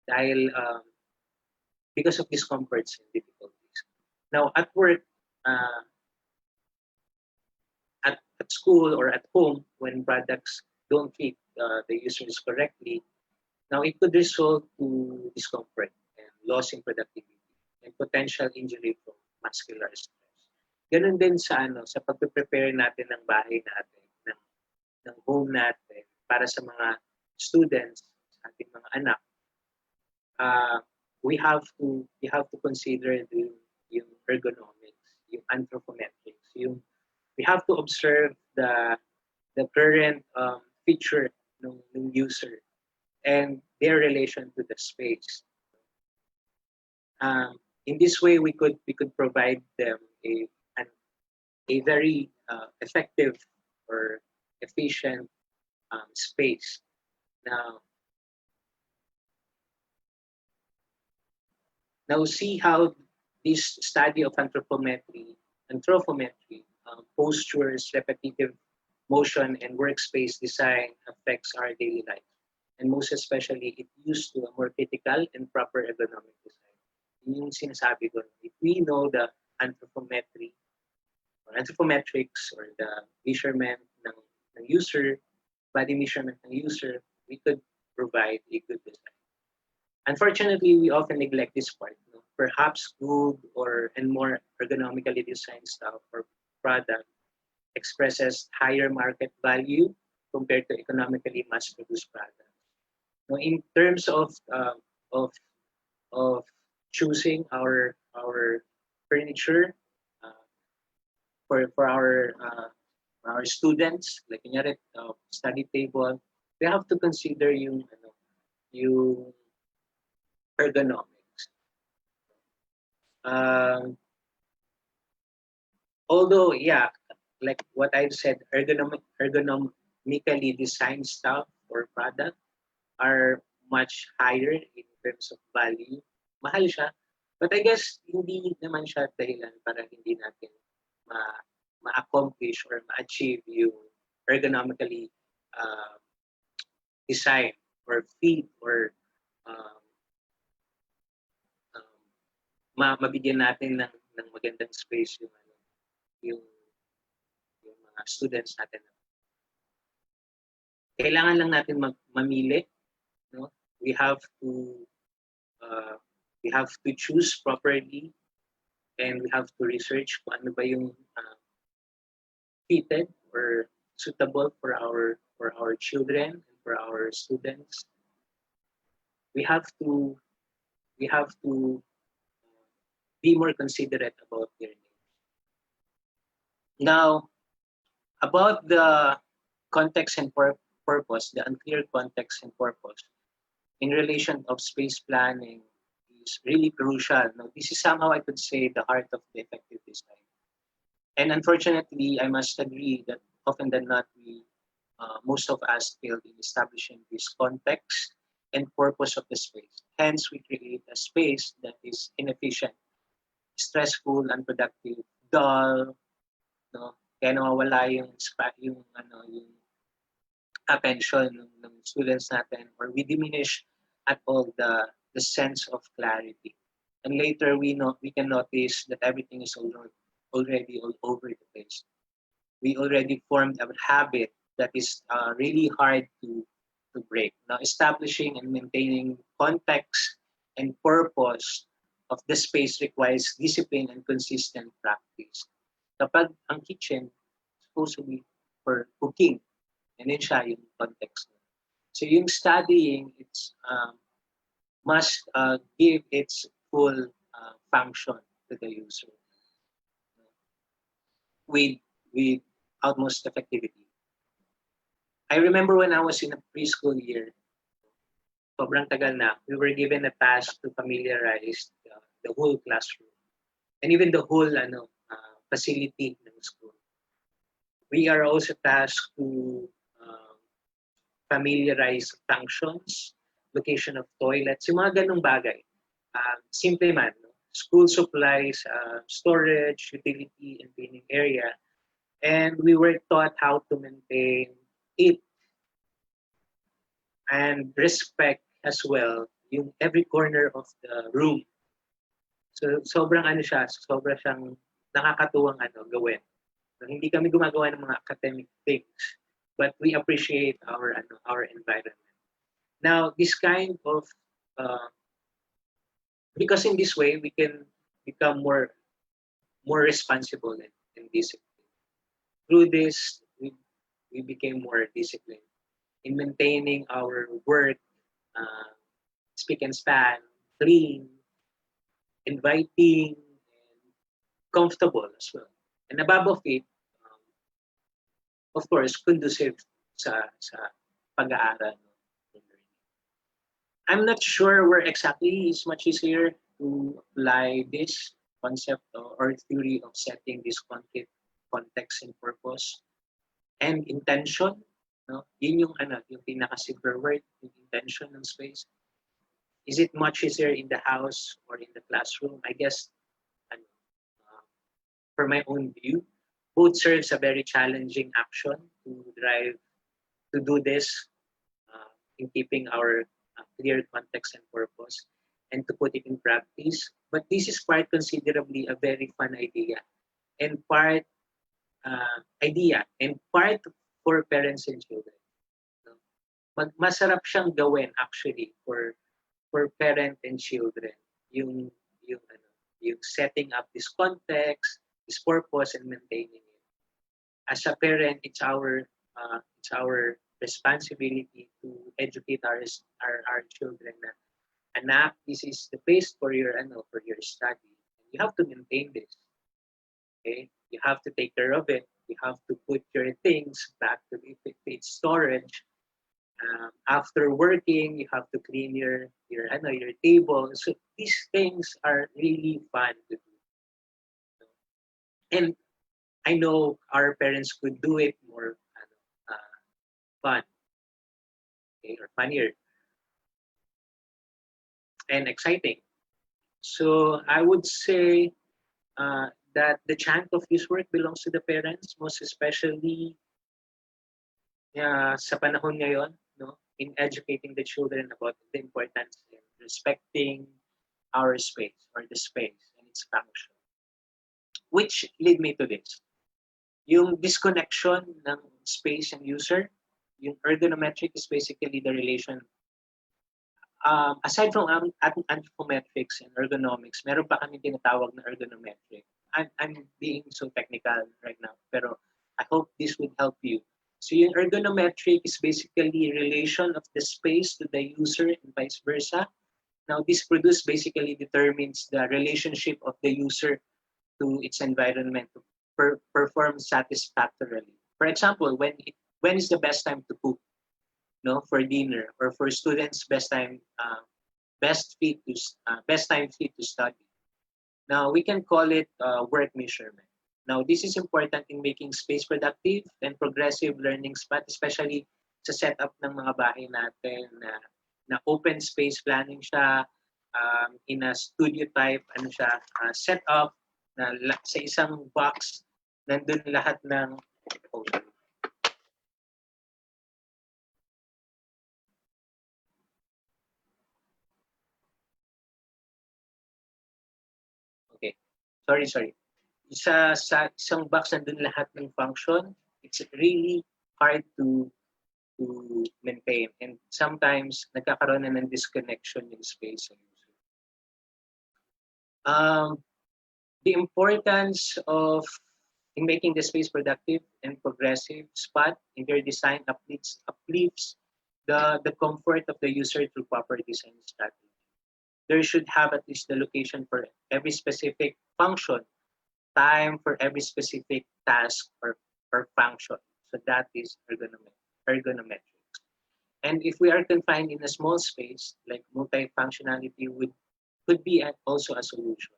Dahil because of discomforts and difficulties. Now, at work, uh, at school or at home, when products don't fit the users correctly, now it could result to discomfort and loss in productivity and potential injury from muscular stress. Ganun din sa sa pagpe-prepare natin ng bahay natin, ng home natin para sa mga students, sa ating mga anak. We have to consider yung ergonomics, yung anthropometrics, we have to observe the current feature ng user and their relation to the space. In this way, we could provide them a very effective or efficient space. Now see how this study of anthropometry, postures, repetitive motion, and workspace design affects our daily life. And most especially, it used to a more critical and proper ergonomic design. Yun yung sinasabi ko. If we know the anthropometry or anthropometrics or the measurement ng user, body measurement ng user, we could provide a good design. Unfortunately, we often neglect this part. Perhaps good and more ergonomically designed stuff or product expresses higher market value compared to economically mass-produced products. Now, in terms of choosing our furniture for our students, like study table, we have to consider yung ergonomics. Although, like what I've said, ergonomically designed stuff or product are much higher in terms of value. Mahal siya. But I guess hindi naman siya dahilan para hindi natin ma-accomplish or ma-achieve yung ergonomically designed or fit or mabigyan natin ng magandang space yung mga students natin. Kailangan lang natin mamili, no? We have to choose properly and we have to research kung ano ba yung fitted or suitable for our children and for our students. We have to be more considerate about their needs. Now, about the context and purpose, the unclear context and purpose in relation of space planning is really crucial. Now, this is somehow, I could say, the heart of the effective design. And unfortunately, I must agree that often than not, most of us fail in establishing this context and purpose of the space. Hence, we create a space that is inefficient, stressful, unproductive, dull, no? Kaya nawawala yung attention ng students natin, or we diminish at all the sense of clarity. And later we can notice that everything is already all over the place. We already formed a habit that is really hard to break. Now, establishing and maintaining context and purpose of the space requires discipline and consistent practice. Kapag ang kitchen supposed to be for cooking, and then siya yung context. So yung studying, must give its full function to the user with utmost effectivity. I remember when I was in a preschool year, sobrang tagal na, we were given a task to familiarize the whole classroom and even the whole facility ng school. We are also tasked to um, familiarize functions, location of toilets, yung mga ganong bagay. Simple man, no? School supplies, storage, utility, and cleaning area. And we were taught how to maintain it and respect as well yung every corner of the room. So sobrang ano siya, sobrang siyang nakakatuwang gawin. So, hindi kami gumagawa ng mga academic things, but we appreciate our environment. Now, this kind of because in this way we can become more responsible and disciplined. Through this, we became more disciplined in maintaining our work, uh, speak and span, clean, inviting, and comfortable as well. And above of it, of course, conducive sa pag-aaral. I'm not sure where exactly it's much easier to apply this concept or theory of setting this context and purpose and intention. No? Yun yung pinaka-silver word, yung intention ng space. Is it much easier in the house or in the classroom? I guess, for my own view, both serves a very challenging action to do this in keeping our clear context and purpose and to put it in practice. But this is quite considerably a very fun idea and part for parents and children. No? Masarap siyang gawin actually for parent and children yung yung setting up this context, this purpose, and maintaining it. As a parent, it's our responsibility to educate our children na anak, this is the place for your study. You have to maintain this. Okay? You have to take care of it. You have to put your things back to its storage. After working, you have to clean your table. So these things are really fun to do. And I know our parents could do it more fun, okay, or funnier and exciting. So I would say that the chunk of this work belongs to the parents, most especially sa panahon ngayon, no, in educating the children about the importance in respecting our space or the space and its function. Which lead me to this. Yung disconnection ng space and user, yung ergonometric is basically the relation. Aside from anthropometrics and ergonomics, meron pa kami tinatawag na ergonometric. I'm being so technical right now, pero I hope this would help you. So yung ergonometric is basically relation of the space to the user and vice versa. Now this basically determines the relationship of the user to its environment to perform satisfactorily. For example, when is the best time to cook? No, for dinner, or for students, best time fit to study. Now we can call it work measurement. Now this is important in making space productive and progressive learning spot, especially sa setup ng mga bahay natin na open space planning siya, in a studio type setup na sa isang box nandun lahat ng Okay. Sorry. Sa isang box nandun lahat ng function, it's really hard to maintain, and sometimes nagkakaroon na ng disconnection yung space. The importance of in making the space productive and progressive spot in their design uplifts the comfort of the user through proper design strategy. There should have at least the location for every specific function, time for every specific task or function. So that is ergonometrics. And if we are confined in a small space, like multifunctionality could be also a solution.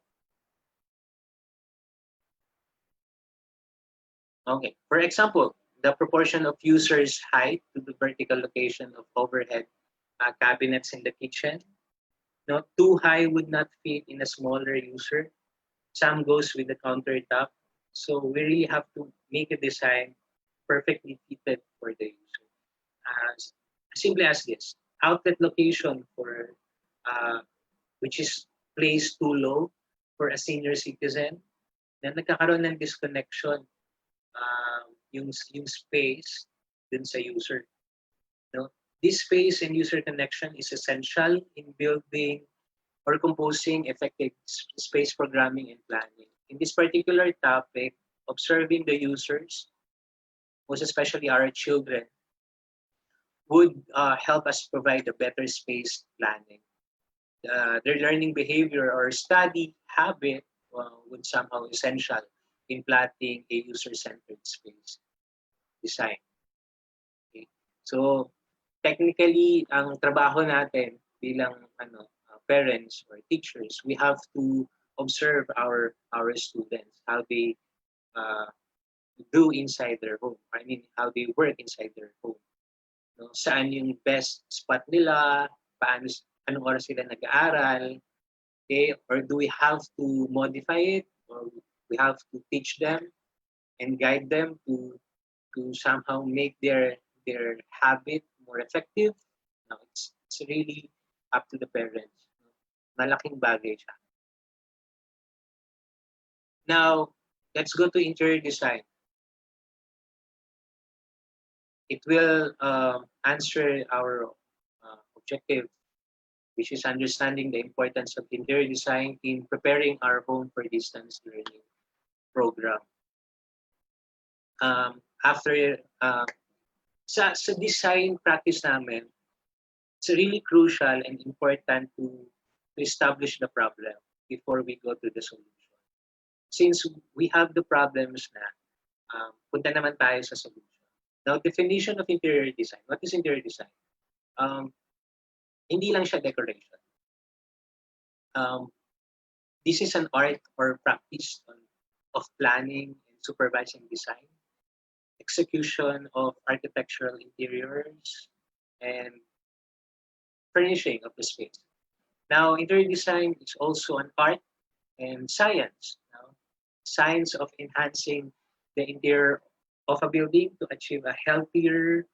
Okay. For example, the proportion of users' height to the vertical location of overhead cabinets in the kitchen. No, too high would not fit in a smaller user. Some goes with the countertop. So we really have to make a design perfectly fitted for the user. As simply as this, outlet location for which is placed too low for a senior citizen, na nagkakaroon ng disconnection yung space dun sa user. No? This space and user connection is essential in building or composing effective space programming and planning. In this particular topic, observing the users, most especially our children, would help us provide a better space planning. Their learning behavior or study habit would somehow essential in plotting a user-centered space design. Okay? So, technically, ang trabaho natin bilang parents or teachers, we have to observe our students, how they uh, do inside their home. I mean, how they work inside their home. No? Saan yung best spot nila, anong oras sila nag-aaral, okay? Or do we have to modify it, or we have to teach them and guide them to somehow make their habit more effective? No, it's really up to the parents. Malaking bagay siya. Now, let's go to interior design. It will answer our objective, which is understanding the importance of interior design in preparing our home for distance learning program. After sa design practice namin, it's really crucial and important to establish the problem before we go to the solution. Since we have the problems na, punta naman tayo sa solution. Now, definition of interior design. What is interior design? Hindi lang siya decoration. This is an art or practice of planning and supervising design, execution of architectural interiors, and furnishing of the space. Now, interior design is also an art and science. Science of enhancing the interior of a building to achieve a healthier,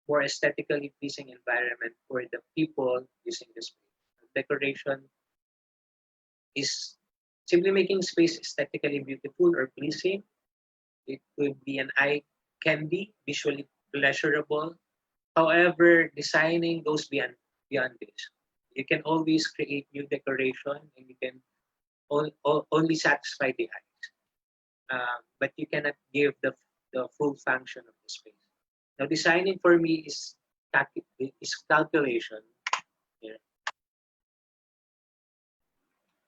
more aesthetically pleasing environment for the people using the space. Decoration is simply making space aesthetically beautiful or pleasing. It could be an eye candy, visually pleasurable. However, designing goes beyond this. You can always create new decoration and you can only satisfy the eyes. But you cannot give the full function of the space. Now, designing for me is calculation. Here.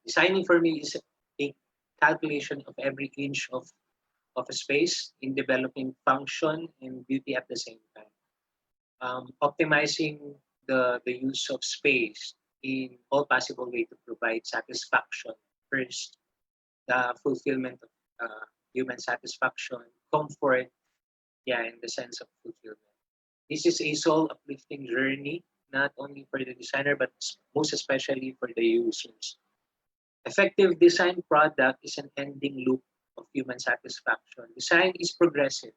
Designing for me is a calculation of every inch of a space in developing function and beauty at the same time. Optimizing the use of space in all possible way to provide satisfaction. First, the fulfillment of human satisfaction, comfort, in the sense of fulfillment. This is a soul uplifting journey, not only for the designer, but most especially for the users. Effective design product is an ending loop of human satisfaction. Design is progressive,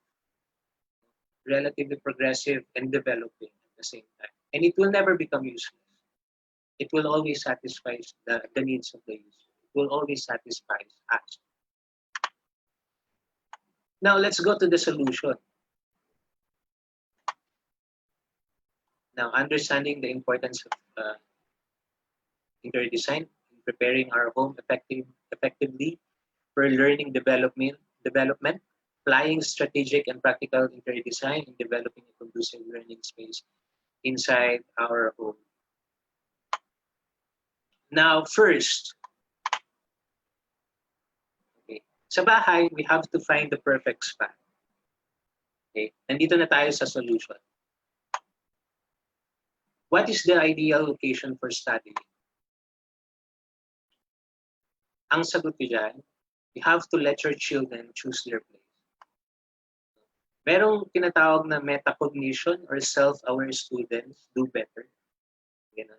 relatively progressive and developing at the same time. And it will never become useless. It will always satisfy the needs of the user. It will always satisfy us. Now, let's go to the solution. Now, understanding the importance of interior design in preparing our home effectively for learning development, applying strategic and practical interior design in developing a conducive learning space inside our home. Now, first, sa bahay, we have to find the perfect spot. Okay, nandito na tayo sa solution. What is the ideal location for studying? Ang sagot ko dyan, you have to let your children choose their place. Merong tinatawag na metacognition or self-aware students do better.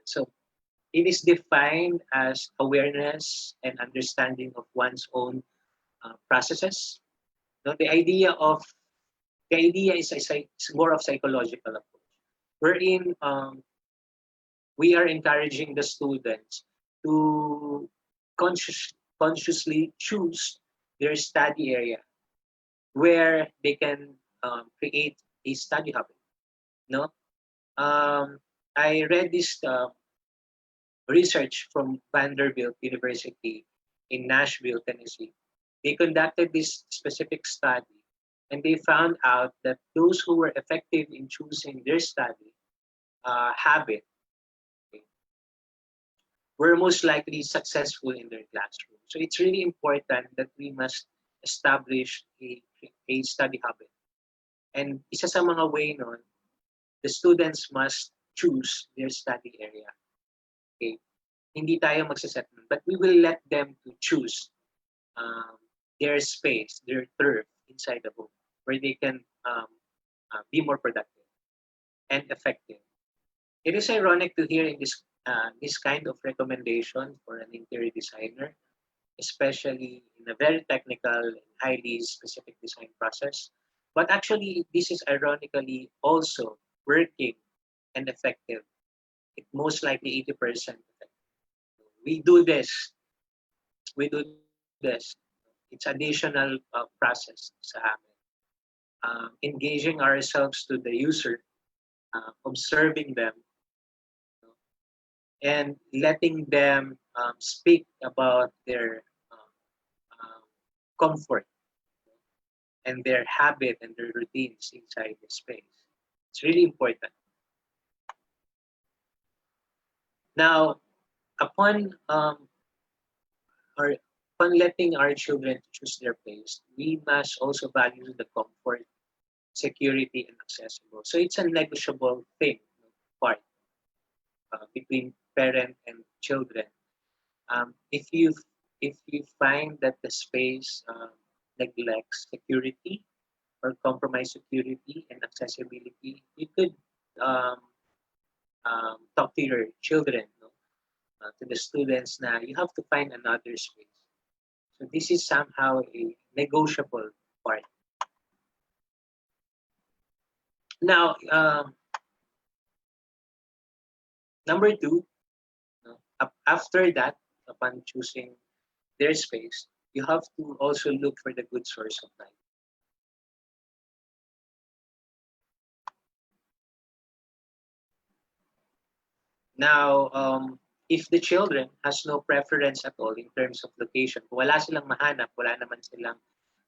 So it is defined as awareness and understanding of one's own processes. No, the idea is more of psychological approach, wherein we are encouraging the students to consciously choose their study area where they can create a study habit. No, I read this research from Vanderbilt University in Nashville, Tennessee. They conducted this specific study, and they found out that those who were effective in choosing their study habit were most likely successful in their classroom. So it's really important that we must establish a study habit. And isa sa mga way nun, the students must choose their study area. Okay? Hindi tayo magsaset nun, but we will let them to choose their space, their turf inside the home, where they can be more productive and effective. It is ironic to hear in this kind of recommendation for an interior designer, especially in a very technical and highly specific design process. But actually, this is ironically also working and effective. It most likely 80% effective. We do this. We do this. It's additional process sa amin. Engaging ourselves to the user, observing them, and letting them speak about their comfort and their habit and their routines inside the space. It's really important. Now, upon letting our children choose their place, we must also value the comfort, security, and accessible. So it's a negotiable thing, part between parent and children. If you find that the space neglects security or compromise security and accessibility, you could talk to your children, to the students, na you have to find another space. So this is somehow a negotiable part. Now, number two, after that, upon choosing their space, you have to also look for the good source of light. Now, if the children has no preference at all in terms of location, kung wala silang mahanap, wala naman silang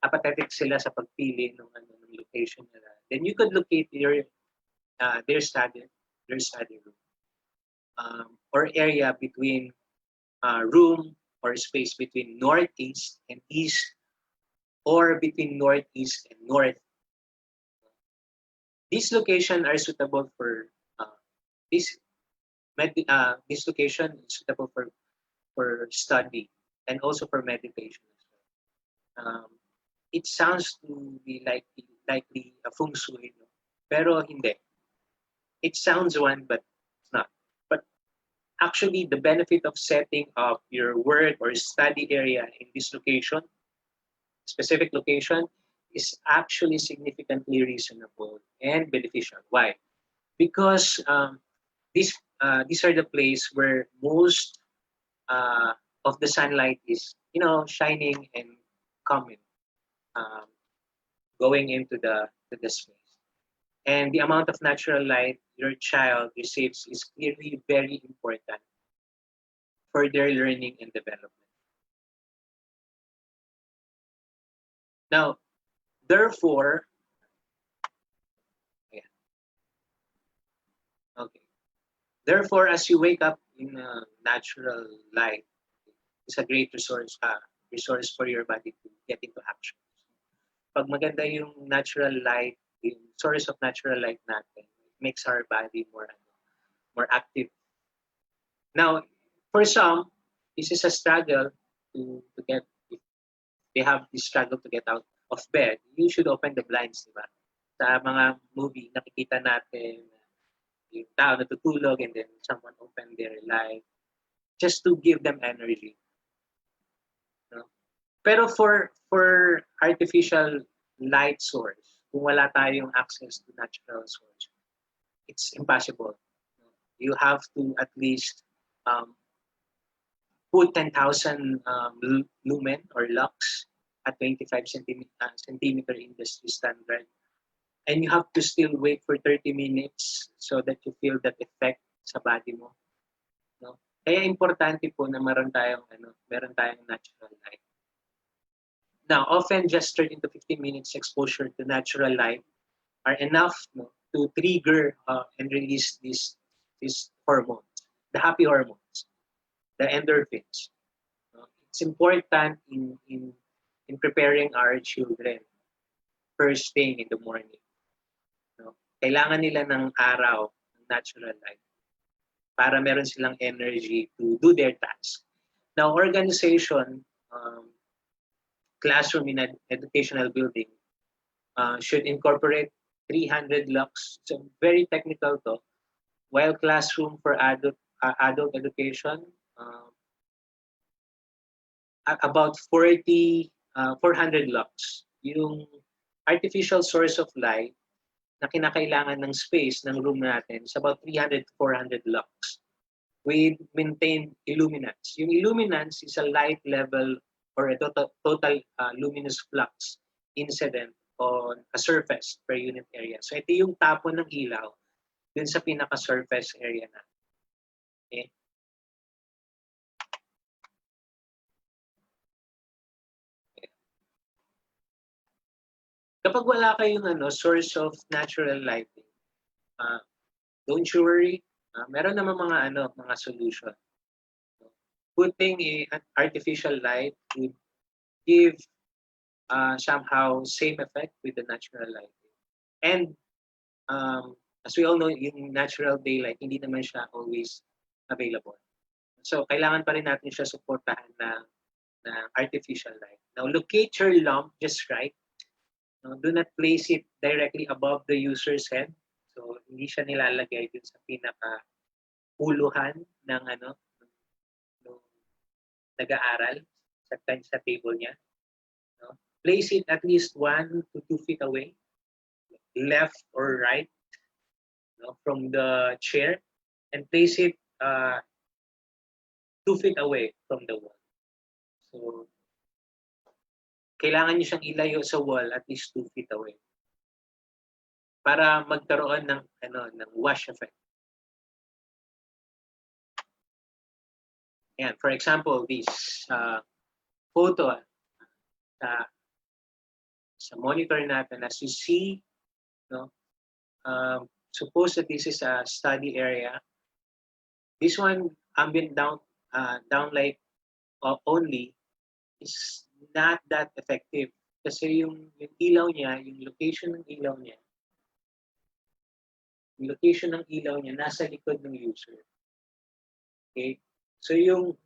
apathetic sila sa pagpili ng location nila, then you could locate their study room or area between room or space between northeast and east, or between northeast and north. These locations are suitable for this location is suitable for study and also for meditation. It sounds to be likely a feng shui, no? Pero hindi. It sounds one, but it's not. But actually, the benefit of setting up your work or study area in this location, specific location, is actually significantly reasonable and beneficial. Why? Because these are the place where most of the sunlight is, shining and coming, going into the space. And the amount of natural light your child receives is clearly very important for their learning and development. Now, therefore, Therefore, as you wake up in natural light, it's a great resource for your body to get into action. Pag maganda yung natural light, yung source of natural light natin, it makes our body more active. Now, for some, this is a struggle to get. If they have this struggle to get out of bed, you should open the blinds, diba? Sa mga movie, nakikita natin yung tao natutulog and then someone open their light just to give them energy. No? Pero for artificial light source, kung wala tayong access to natural source, it's impossible. You have to at least put 10,000 lumen or lux at 25 centimeter industry standard. And you have to still wait for 30 minutes so that you feel that effect sa body mo. No? Kaya importante po na meron tayong natural light. Now, often just 30 to 15 minutes exposure to natural light are enough, no, to trigger and release these hormones, the happy hormones, the endorphins. No? It's important in preparing our children first thing in the morning. No? Kailangan nila ng araw, ng natural light, para meron silang energy to do their task. Now, organization, classroom in educational building should incorporate 300 lux. So very technical to. While classroom for adult education, about 400 lux. Yung artificial source of light na kinakailangan ng space ng room natin is about 300 to 400 lux. We maintain illuminance. Yung illuminance is a light level or a total luminous flux incident on a surface per unit area. So ito yung tapon ng ilaw dun sa pinaka-surface area na. Okay? Kapag wala kayong source of natural lighting, don't you worry. Meron naman mga solution. Putting an artificial light would give somehow same effect with the natural lighting. And as we all know, yung natural daylight, hindi naman siya always available. So, kailangan pa rin natin siya suportahan ng artificial light. Now, locate your lamp just right. Do not place it directly above the user's head. So, hindi siya nilalagay dun sa pinaka-puluhan ng nag-aaral sa table niya. No? Place it at least 1 to 2 feet away, left or right, from the chair, and place it 2 feet away from the wall. So, kailangan niyo siyang ilayo sa wall at least 2 feet away para magkaroon ng wash effect. Yan, for example, this photo sa monitor natin, as you see, suppose that this is a study area. This one, ambient downlight only, is not that effective kasi yung ilaw niya, yung location ng ilaw niya nasa likod ng user. Okay? So yung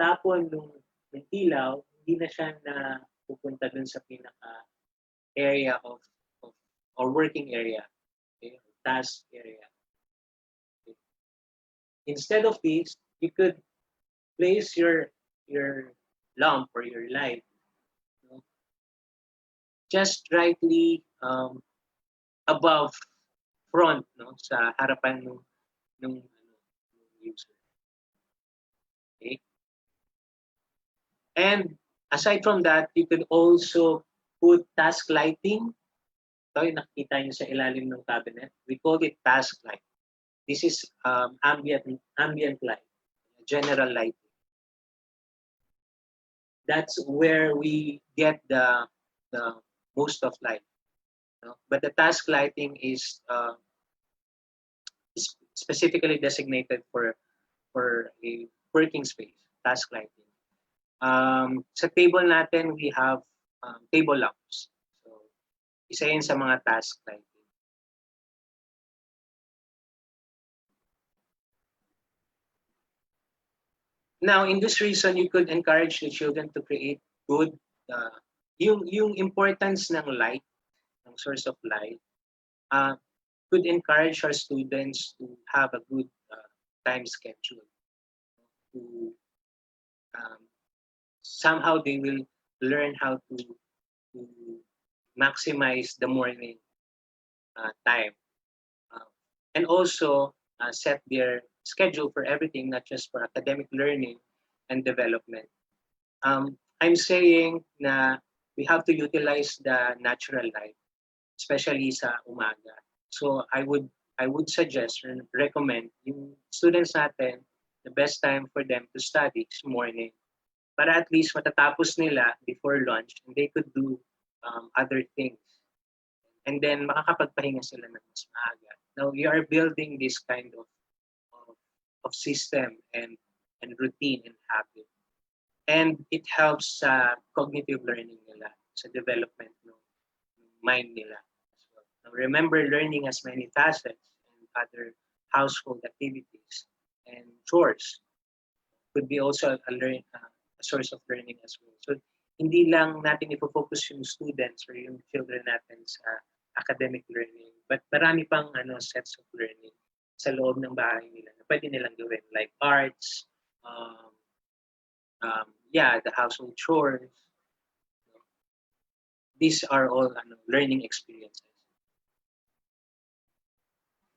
tapon ng ilaw, hindi na siya na pupunta dun sa pinaka area of or working area, okay? Or task area. Okay. Instead of this, you could place your lamp or your light just rightly above front, sa harapan ng user. Okay? And aside from that, you could also put task lighting. Ito yung nakikita nyo sa ilalim ng cabinet. We call it task light. This is ambient light, general lighting. That's where we get the most of light. But the task lighting is specifically designated for a working space, task lighting. Sa table natin, we have table lamps. So, isa yun sa mga task lighting. Now, in this reason, you could encourage the children to create good, yung importance ng light, ng source of light, uh, could encourage our students to have a good time schedule. To somehow they will learn how to maximize the morning time, uh, and also set their schedule for everything, not just for academic learning and development. I'm saying na we have to utilize the natural light, especially sa umaga. So I would suggest and recommend yung students natin, the best time for them to study is morning. Para at least matatapos nila before lunch and they could do other things. And then makakapagpahinga sila ng mas maaga. Now, we are building this kind of, of system and routine and habit. And it helps sa cognitive learning nila, sa development ng mind nila. Now, remember, learning has many facets and other household activities and chores could be also a source of learning as well. So, hindi lang natin ifo-focus yung students or yung children natin sa academic learning, but marami pang sets of learning sa loob ng bahay nila na pwede nilang gawin, like arts, the household chores. These are all learning experiences.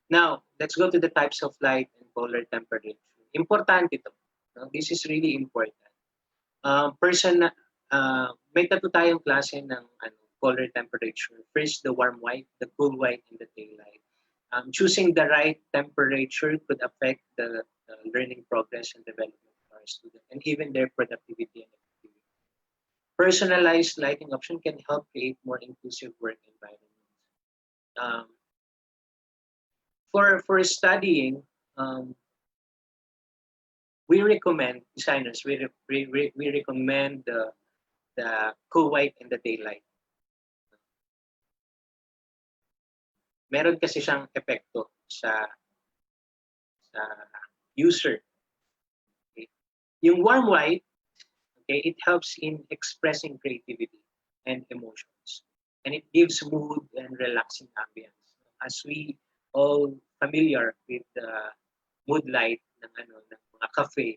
Now, let's go to the types of light and color temperature. Importante ito. No? This is really important. May tatlo tayong klase ng color temperature. First, the warm white, the cool white, and the daylight. Choosing the right temperature could affect the learning progress and development of our students, and even their productivity and activity. Personalized lighting option can help create more inclusive work environments. For studying, we recommend designers. We recommend the cool white and the daylight. Meron kasi siyang epekto sa user. Okay? Yung warm white, okay, it helps in expressing creativity and emotions, and it gives mood and relaxing ambience. As we all familiar with the mood light ng mga cafe,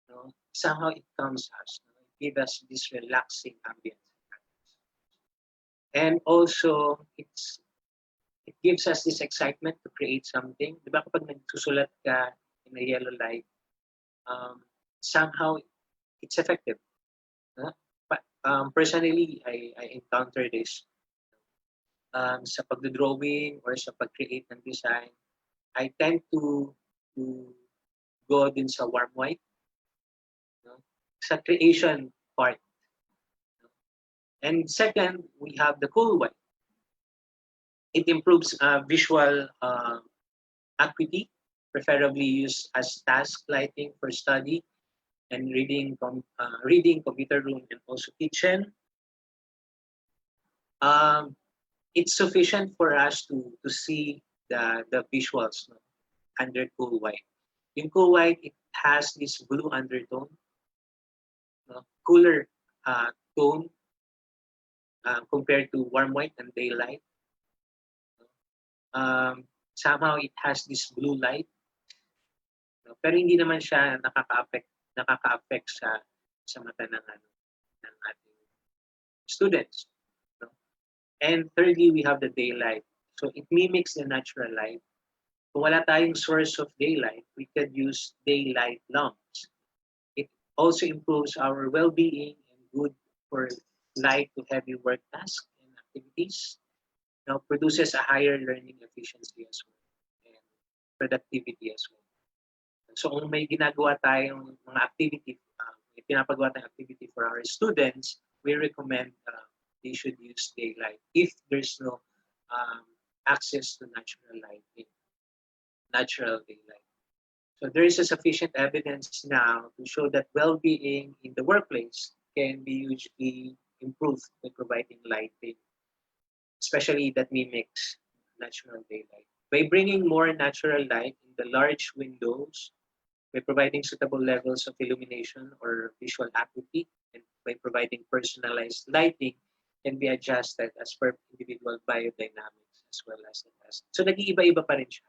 no? Somehow it calms us, no? It gives us this relaxing ambience, and also it gives us this excitement to create something. Diba kapag nagsusulat ka in a yellow light, somehow it's effective. But personally, I encounter this sa pagdodrawing or sa pag-create ng design. I tend to go din sa warm white, no? Sa creation part. No? And second, we have the cool white. It improves visual acuity, preferably used as task lighting for study and reading, computer room, and also kitchen. It's sufficient for us to see the visuals, no, under cool white. In cool white, it has this blue undertone, no, cooler tone compared to warm white and daylight. Somehow it has this blue light, no, pero hindi naman siya nakaka-affect sa mata ng ating students. No? And thirdly, we have the daylight. So it mimics the natural light. Kung wala tayong source of daylight, we could use daylight lamps. It also improves our well-being and good for light to heavy work tasks and activities. Now, produces a higher learning efficiency as well and productivity as well. So kung may ginagawa tayong mga activity, may pinapagawa tayong activity for our students, we recommend they should use daylight if there's no access to natural lighting, natural daylight. So there is a sufficient evidence now to show that well-being in the workplace can be hugely improved by providing lighting, especially that mimics natural daylight. By bringing more natural light in the large windows, by providing suitable levels of illumination or visual acuity, and by providing personalized lighting, can be adjusted as per individual biodynamics as well as the test. So nag-iiba-iba pa rin siya.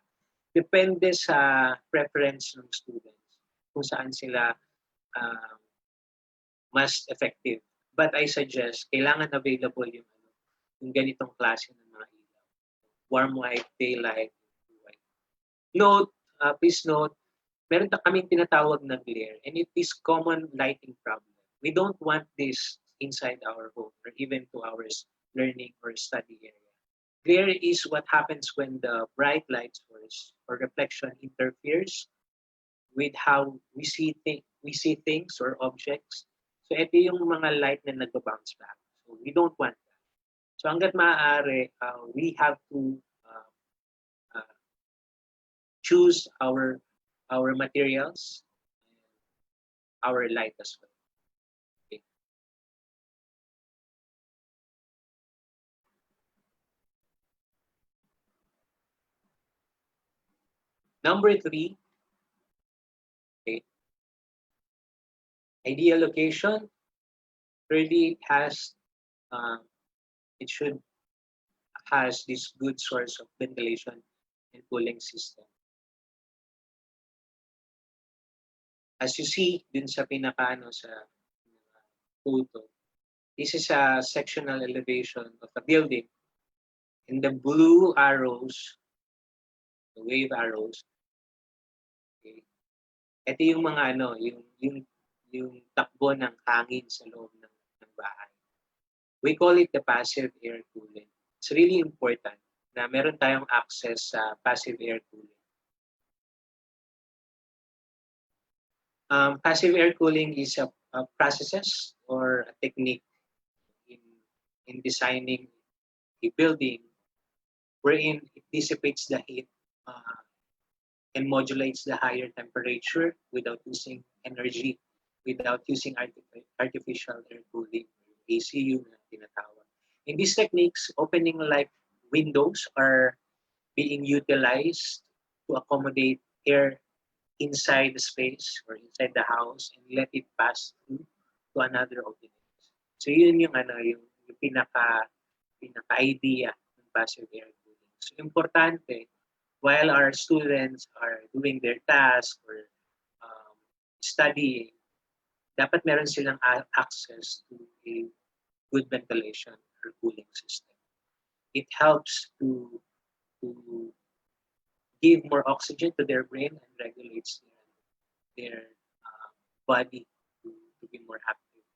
Depende sa preference ng students kung saan sila uh, mas effective. But I suggest, kailangan available yung ganitong klase ng mga ilaw. Warm white, daylight, white. Note, please note, meron kaming tinatawag na glare, and it is common lighting problem. We don't want this inside our home or even to our learning or study area. Glare is what happens when the bright light source or reflection interferes with how we see things or objects. So ito yung mga light na nag-bounce back. So we don't want that. So hanggat maaari, we have to choose our materials, our light as well. Okay. Number 3, okay. Ideal location. Really, it should has this good source of ventilation and cooling system. As you see dun sa sa photo, this is a sectional elevation of a building. In the blue arrows, the wave arrows, okay, ito yung mga yung takbo ng hangin sa loob ng bahay. We call it the passive air cooling. It's really important na meron tayong access sa passive air cooling. Passive air cooling is a processes or a technique in designing a building wherein it dissipates the heat and modulates the higher temperature without using energy, without using artificial air cooling, ACU na tinatawag. In these techniques, opening like windows are being utilized to accommodate air inside the space or inside the house and let it pass through to another opening. So yun yung pinaka idea ng passive air cooling. So importante, while our students are doing their task or studying, dapat meron silang access to a good ventilation or cooling system. It helps to give more oxygen to their brain and regulates their body to be more active.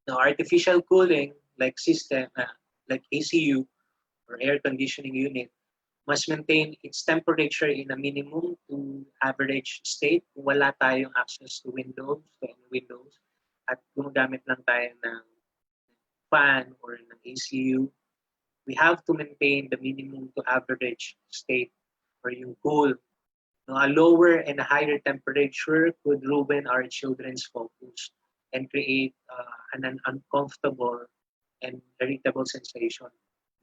Now, artificial cooling like system, like ACU or air conditioning unit, must maintain its temperature in a minimum to average state kung wala tayong access to windows, at gumagamit lang tayo ng fan or ng ACU, we have to maintain the minimum to average state or yung cool. No, a lower and a higher temperature could ruin our children's focus and create an uncomfortable and irritable sensation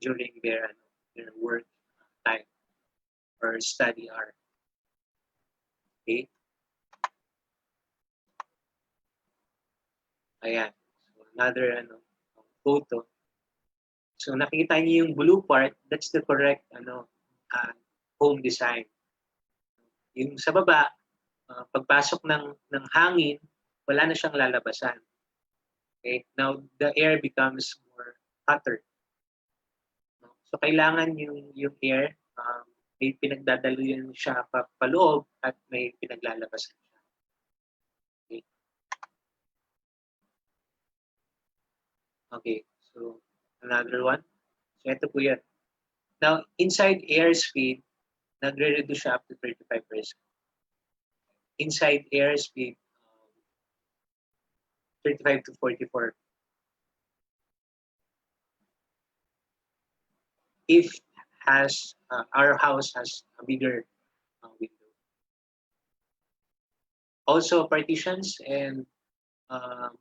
during their work time or study hour. Okay? Ayan. So another photo. So nakikita niyo yung blue part, that's the correct home design. Yung sa baba, pagpasok ng hangin, wala na siyang lalabasan. Okay? Now the air becomes more hotter. So kailangan yung air may pinagdadaluyan siya paloob at may pinaglalabasan siya. Okay. Okay. So another one. So ito po yan. Now inside airspeed, nagre-reduce siya up to 35%. Inside airspeed, 35 to 44. If our house has a bigger window. Also, partitions and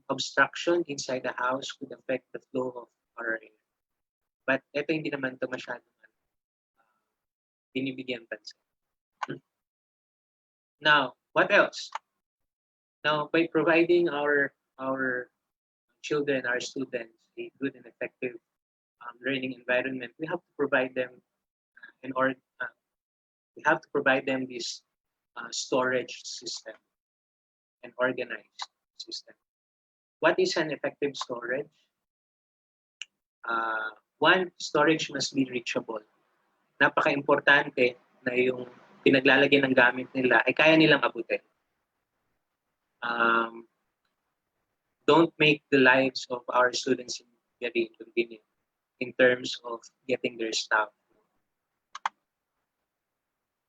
obstruction inside the house could affect the flow of our air. But ito hindi naman ito masyadong binibigyan pansin. Now, what else? Now, by providing our children, our students, a good and effective learning environment, we have to provide them we have to provide them this storage system and organized system. What is an effective storage? One, storage must be reachable. Napaka-importante na yung pinaglalagay ng gamit nila ay kaya nilang abutin. Don't make the lives of our students very inconvenient in terms of getting their stuff,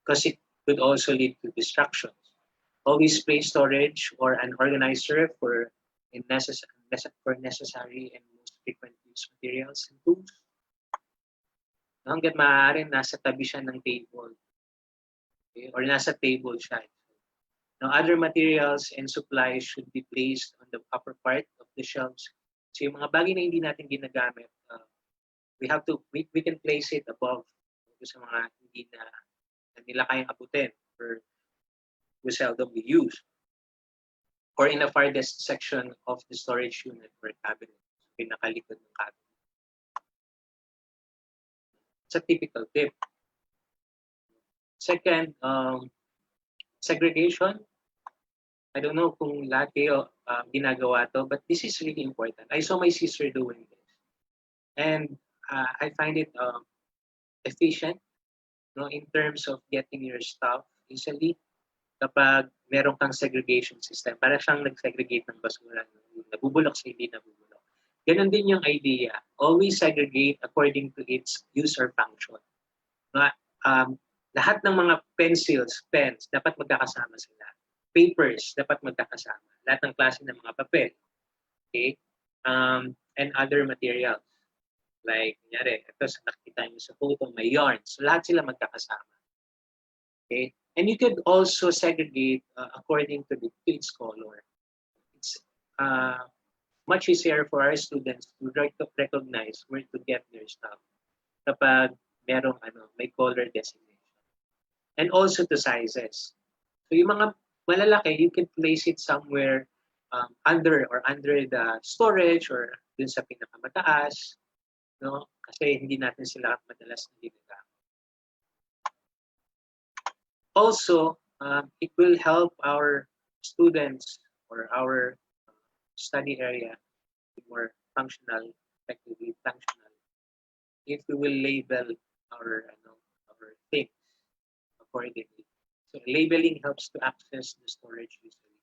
because it could also lead to distractions. Always place storage or an organizer for necessary and most frequent use materials and tools. Hanggat maaari, nasa tabi siya ng table. Okay? Or nasa table siya. Now, other materials and supplies should be placed on the upper part of the shelves. So yung mga bagay na hindi natin ginagamit, we can place it above sa mga hindi na nila kayang abutin or we seldomly use. Or in the farthest section of the storage unit or cabinet, pinakalikod ng cabinet. It's a typical tip. Second, segregation. I don't know kung lahat kayo ginagawa to, but this is really important. I saw my sister doing this. And I find it efficient, no, in terms of getting your stuff easily kapag meron kang segregation system. Para siyang nag-segregate ng basura. Nabubulok sa hindi nabubulok. Ganon din yung idea. Always segregate according to its use or function. Lahat ng mga pencils, pens, dapat magkakasama sila. Papers, dapat magkakasama. Lahat ng klase ng mga papel. Okay? And other materials. Like, kunyari, ito sa nakikita nyo sa photo, may yarns. So, lahat sila magkakasama. Okay? And you could also segregate according to its color. It's much easier for our students to recognize where to get their stuff kapag merong may color designation. And also the sizes. So yung mga malalaki, you can place it somewhere under the storage or dun sa pinakamataas, no? Kasi hindi natin sila madalas ginagamit. Also, it will help our students or our study area be more functional, effectively functional, if we will label our things accordingly. So labeling helps to access the storage easily.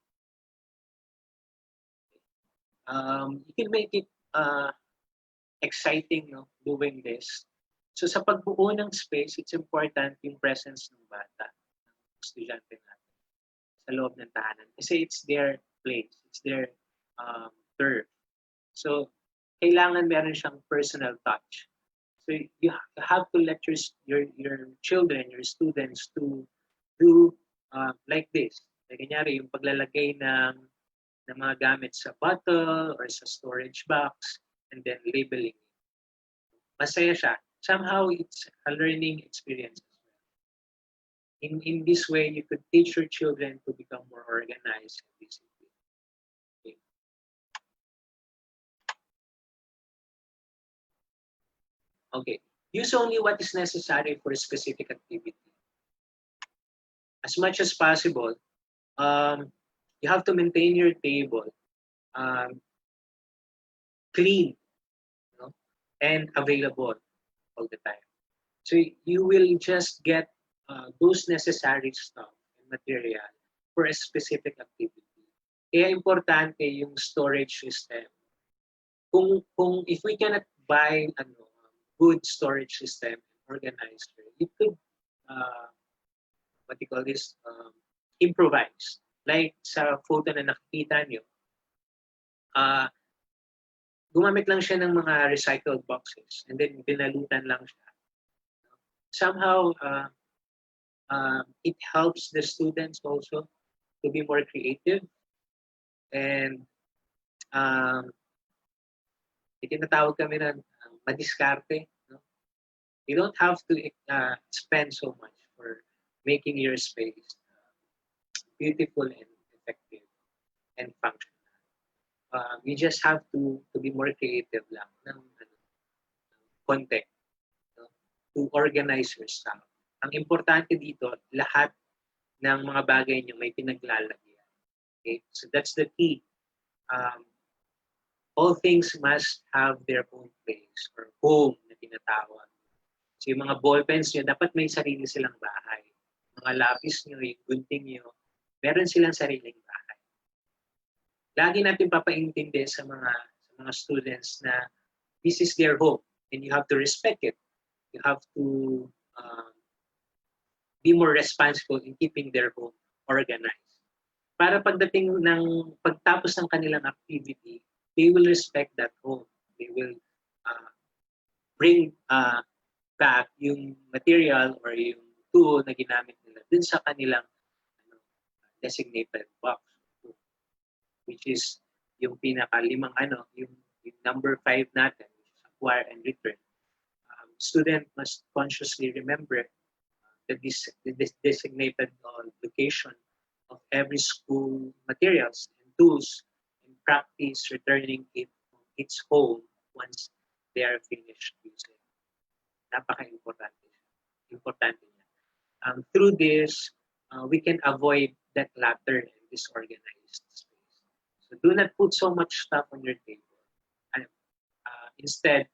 You can make it exciting, no, doing this. So sa pagbuo ng space, it's important yung presence ng bata, ng estudyante natin sa loob ng tahanan. Kasi it's their place, it's their turf. So kailangan meron siyang personal touch. So you have to let your children, your students to do like this. Like, kunyari, yung paglalagay ng mga gamit sa bottle or sa storage box and then labeling. Masaya siya. Somehow it's a learning experience as well. In this way, you could teach your children to become more organized and disciplined. Okay. Use only what is necessary for a specific activity. As much as possible, you have to maintain your table clean, no, and available all the time. So you will just get those necessary stuff and material for a specific activity. Kaya importante yung storage system. If we cannot buy good storage system organizer, you could improvise. Like sa photo na nakikita nyo, gumamit lang siya ng mga recycled boxes and then binalutan lang siya. Somehow, it helps the students also to be more creative and itinatawag kami ng madiskarte. No? You don't have to spend so much for making your space beautiful and effective and functional. You just have to be more creative lang ng konti. No? to organize your stuff. Ang importante dito, lahat ng mga bagay nyo may pinaglalagyan. Okay? So that's the key. All things must have their own place or home na tinatawag. So yung mga ballpens nyo, dapat may sarili silang bahay. Mga lapis nyo, yung gunting nyo, meron silang sariling bahay. Lagi natin papaintindi sa mga students na this is their home and you have to respect it. You have to be more responsible in keeping their home organized. Para pagdating ng pagtapos ng kanilang activity, they will respect that home. They will bring back yung material or yung tool na ginamit nila dun sa kanilang designated box, which is yung pinakalimang yung number 5 natin, which is acquire and return. Student must consciously remember the designated location of every school materials and tools and practice returning it from its home once they are finished using. Napaka-importante. Importante niya. Through this, we can avoid that clutter and disorganized space. So do not put so much stuff on your table. And, instead,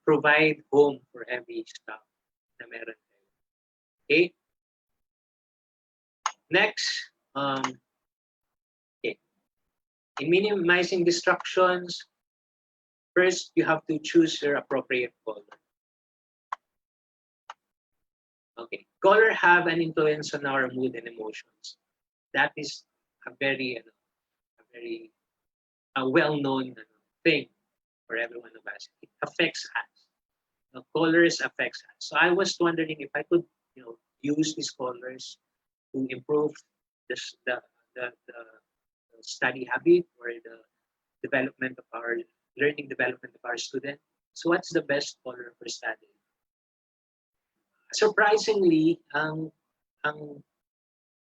provide home for every stuff na meron kayo. Okay? Next, okay. In minimizing distractions, first, you have to choose your appropriate color. Okay. Color have an influence on our mood and emotions. That is a very well-known thing for every one of us. It affects us. The colors affects us. So I was wondering if I could, use these colors to improve the study habit or the learning development of our student. So what's the best color for study? Surprisingly, ang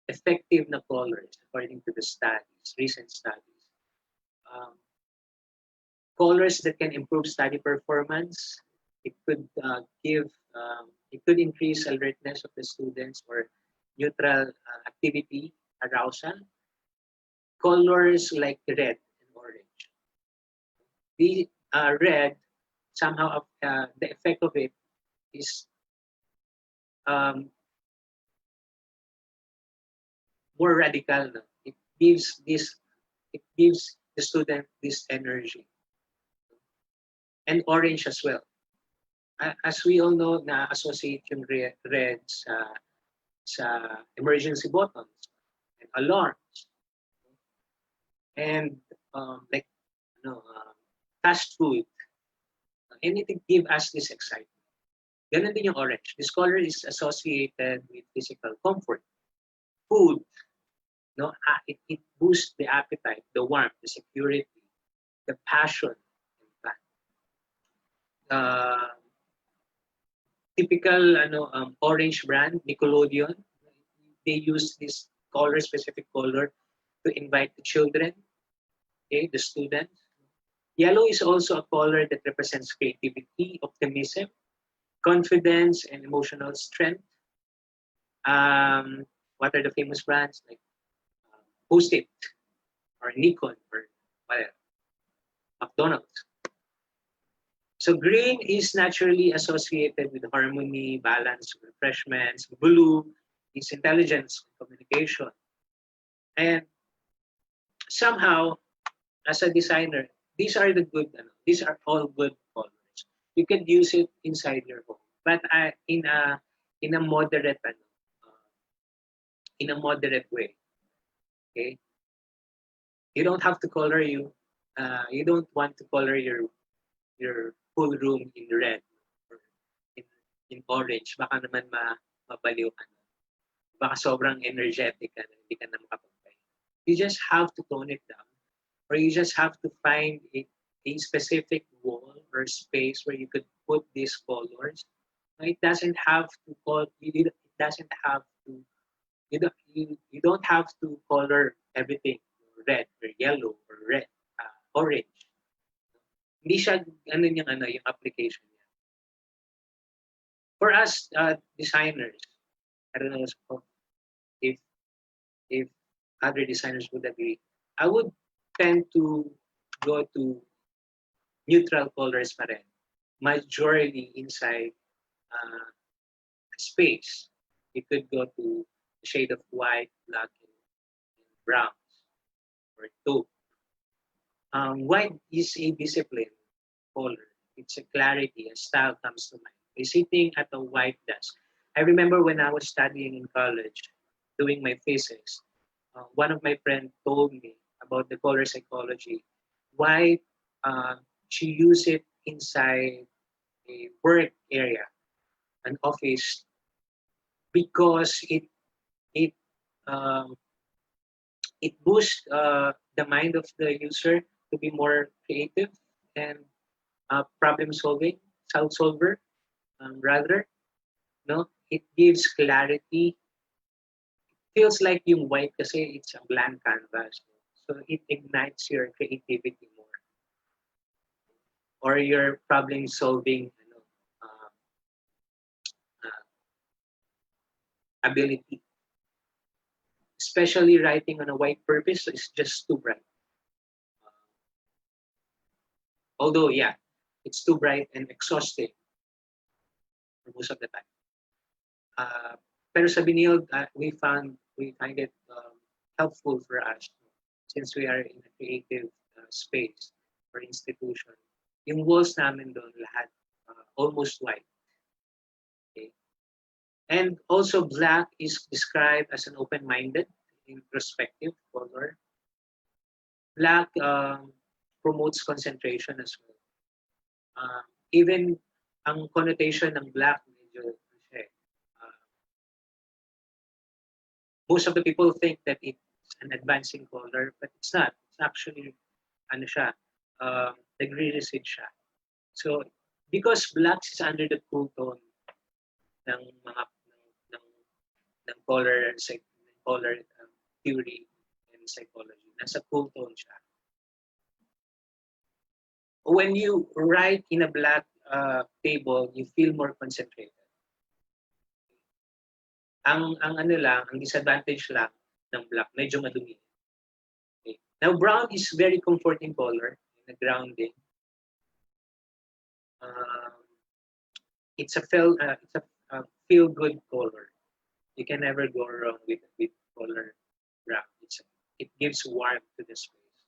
effective na colors, according to the recent studies, colors that can improve study performance. It could it could increase alertness of the students or neutral activity, arousal. Colors like red and orange. The red, somehow the effect of it is more radical. No? It gives the student this energy. And orange as well. As we all know, na-associate yung red sa emergency buttons and alarms. And fast food. Anything give us this excitement. Ganun din yung orange. This color is associated with physical comfort. Food, it boosts the appetite, the warmth, the security, the passion. Typical orange brand, Nickelodeon, they use this specific color to invite the children, okay, the students. Yellow is also a color that represents creativity, optimism, confidence, and emotional strength. What are the famous brands like Post-it or Nikon or whatever, McDonald's? So green is naturally associated with harmony, balance, refreshment. Blue is intelligence, communication. And somehow, as a designer, these are all good colors. You can use it inside your home, but in a moderate way. Okay, you don't have to color you don't want to color your whole room in red or in orange. Baka naman mabaliw ka na. Baka sobrang energetic ka na, hindi ka na makapagpahinga. You just have to tone it down, or you just have to find a specific wall or space where you could put these colors. It doesn't have to you don't have to color everything red or yellow or orange. Hindi siya yung application niya. for us designers, I don't know if if other designers would agree. I would tend to go to neutral colors pa rin. Majority inside space. You could go to a shade of white, black, and brown, or taupe. White is a discipline color. It's a clarity, a style comes to mind. By sitting at a white desk. I remember when I was studying in college, doing my thesis, one of my friends told me about the color psychology. Why she used it inside a work area, an office, because it um, it boosts the mind of the user to be more creative and problem solving, solve solver, rather. No, it gives clarity. Feels like yung white kasi it's a blank canvas. So it ignites your creativity more or your problem solving uh, uh, ability. Especially writing on a white purpose is just too bright. Although, yeah, it's too bright and exhausting for most of the time. Pero sa vinyl, we find it helpful for us since we are in a creative space or institution. Yung walls namin doon lahat almost white. Okay? And also black is described as an open-minded, introspective color. Black promotes concentration as well. Even ang connotation ng black medyo most of the people think that it's an advancing color, but it's not. It's actually ano siya, nagre-recede siya. So because black is under the cool tone ng mga ng color theory and psychology, nasa cool tone siya. When you write in a black table, you feel more concentrated. Ang ano lang, ang disadvantage lang ng black, medyo madumi. Okay. Now brown is very comforting color, na grounding. It's a feel good color. You can never go wrong with color brown. It gives warmth to the space.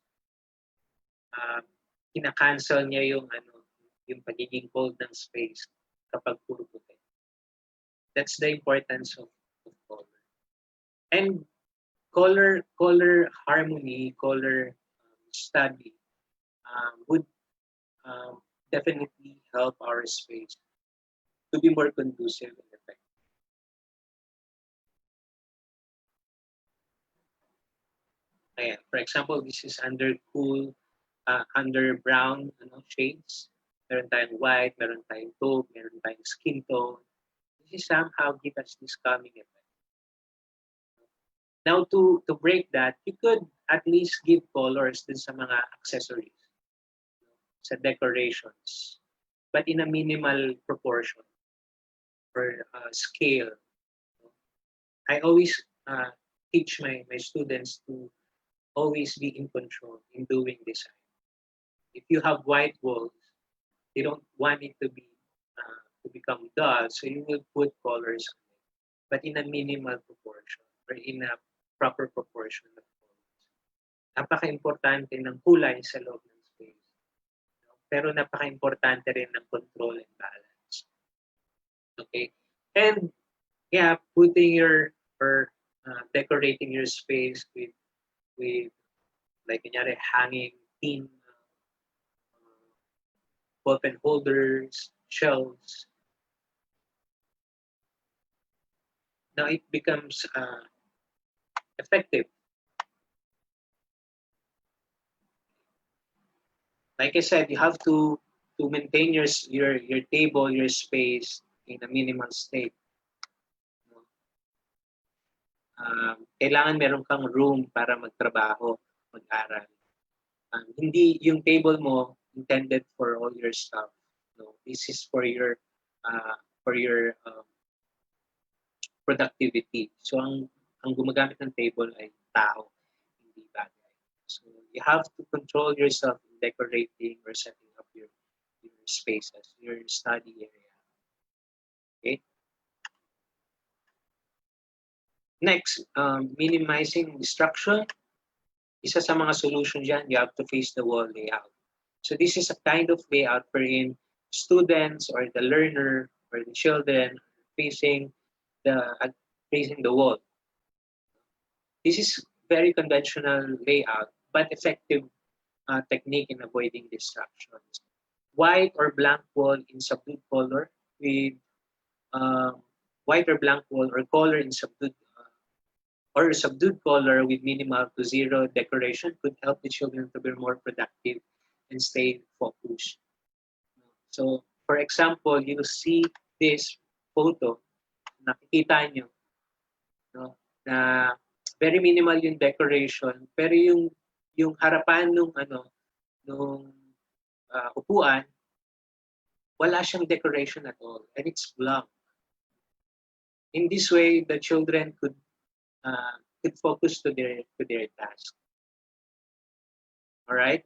Kina-cancel niya yung pagiging cold ng space kapag puro puti. That's the importance of color. And color harmony, color study would definitely help our space to be more conducive and effective. Ayan. For example, this is under cool, under brown shades. Meron tayong white, meron tayong taupe, meron tayong skin tone. This is somehow give us this calming effect. Now, to break that, you could at least give colors din sa mga accessories, sa decorations, but in a minimal proportion or scale. I always teach my students to always be in control in doing design. If you have white walls, they don't want it to become dull, so you will put colors on it, but in a minimal proportion or in a proper proportion of colors. Napaka-importante ng kulay sa loob ng space. Pero napaka-importante rin ng control and balance. Okay? And yeah, putting your or decorating your space with like kunyari hanging tin ballpen holders, shelves. Now it becomes effective. Like I said, you have to maintain your table, your space in a minimal state. Kailangan meron kang room para magtrabaho, mag-aral. Hindi yung table mo intended for all your stuff. No, this is for your for your productivity. So ang gumagamit ng table ay tao, hindi bagay. So you have to control yourself in decorating or setting up your spaces, your study area. Okay. Next, minimizing distraction. Isa sa mga solution dyan, you have to face the wall layout. So this is a kind of layout wherein students or the learner or the children facing the wall. This is very conventional layout, but effective technique in avoiding distractions. White or blank wall in subdued color with white or blank wall or color in subdued or subdued color with minimal to zero decoration could help the children to be more productive and stay focused. So, for example, you see this photo, nakikita nyo, no, na very minimal yung decoration, pero yung harapan nung upuan, wala siyang decoration at all, and it's blank. In this way, the children could focus to their task. All right.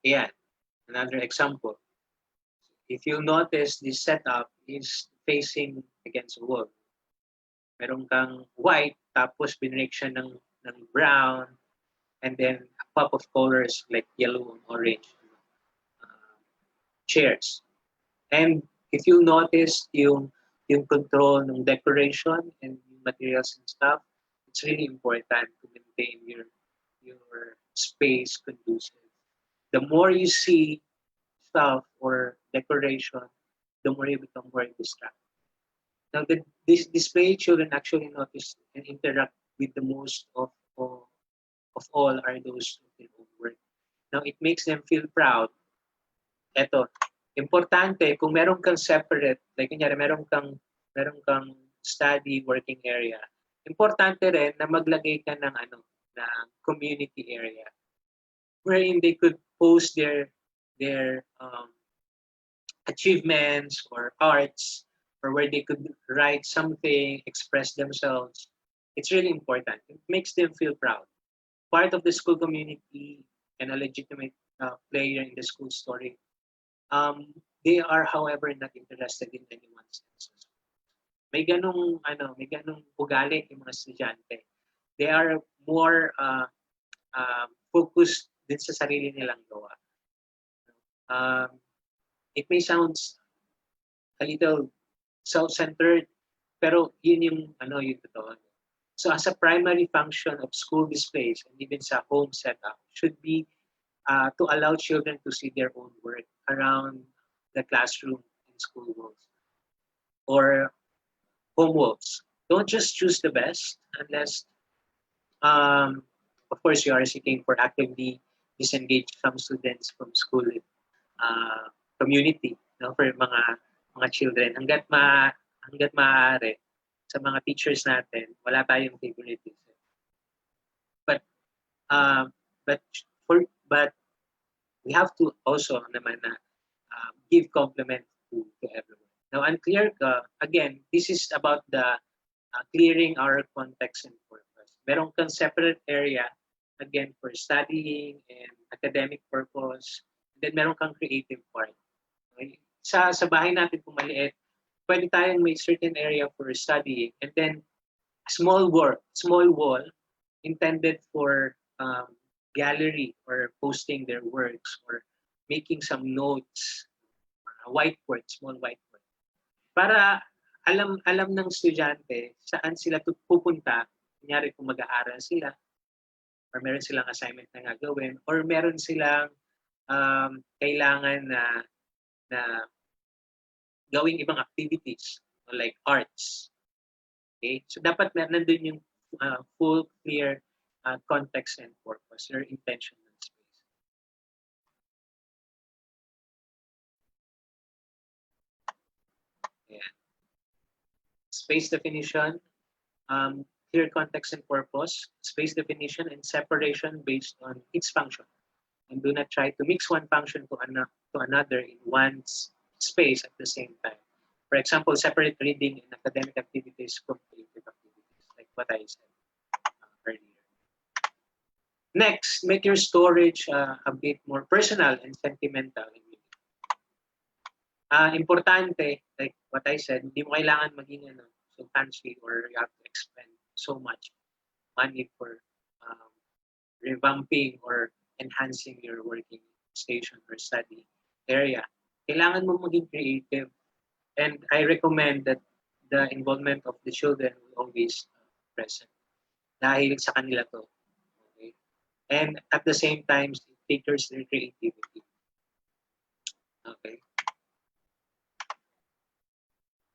Yeah. Another example. If you notice, this setup is facing against a wall. Meron kang white, tapos binrake siya ng brown, and then a pop of colors like yellow and orange chairs. And if you notice yung control ng decoration and materials and stuff, it's really important to maintain your space conducive. The more you see stuff or decoration, the more you become more distracted. Now, this display children actually notice and interact with the most of all are those of their own work. Now, it makes them feel proud. Eto, importante kung meron kang separate, like kunyari meron kang study working area. Importante rin na maglagay ka ng community area wherein they could post their achievements or arts, or where they could write something, express themselves. It's really important. It makes them feel proud. Part of the school community and a legitimate player in the school story. They are, however, not interested in anyone's success. May ganung ugali yung mga estudyante. They are more focused din sa sarili nilang gawa. It may sound a little self-centered, pero yun yung totoo. So as a primary function of school displays and even sa home setup should be to allow children to see their own work around the classroom and school walls or home walls. Don't just choose the best unless, of course, you are seeking for actively disengage some students from school community, for mga children. Hanggat maaari sa mga teachers natin, wala tayong favoritism. But we have to also naman na give compliment to everyone. Now, unclear again, this is about the clearing our context and purpose. Meron kang separate area again for studying and academic purpose. And then meron kang creative part. Okay? Sa bahay natin kung maliit, pwede tayong may certain area for studying, and then a small wall intended for gallery or posting their works or making some notes, small whiteboard. Para alam ng estudyante saan sila pupunta, kunyari kung mag-aaral sila, or meron silang assignment na gagawin, or meron silang kailangan na gawing ibang activities like arts. Okay? So dapat nandun yung full, clear context and purpose or intention ng space. Yeah. Space definition, clear context and purpose, space definition and separation based on its function. and do not try to mix one function to another in one space at the same time. For example, separate reading and academic activities from creative activities, like what I said earlier. Next, make your storage a bit more personal and sentimental. Importante, like what I said, hindi mo kailangan maging so fancy or you have to expend so much money for revamping or enhancing your working station or study area. Kailangan mo maging creative. And I recommend that the involvement of the children will always present. Dahil sa kanila to. Okay? And at the same time, it figures their creativity. Okay?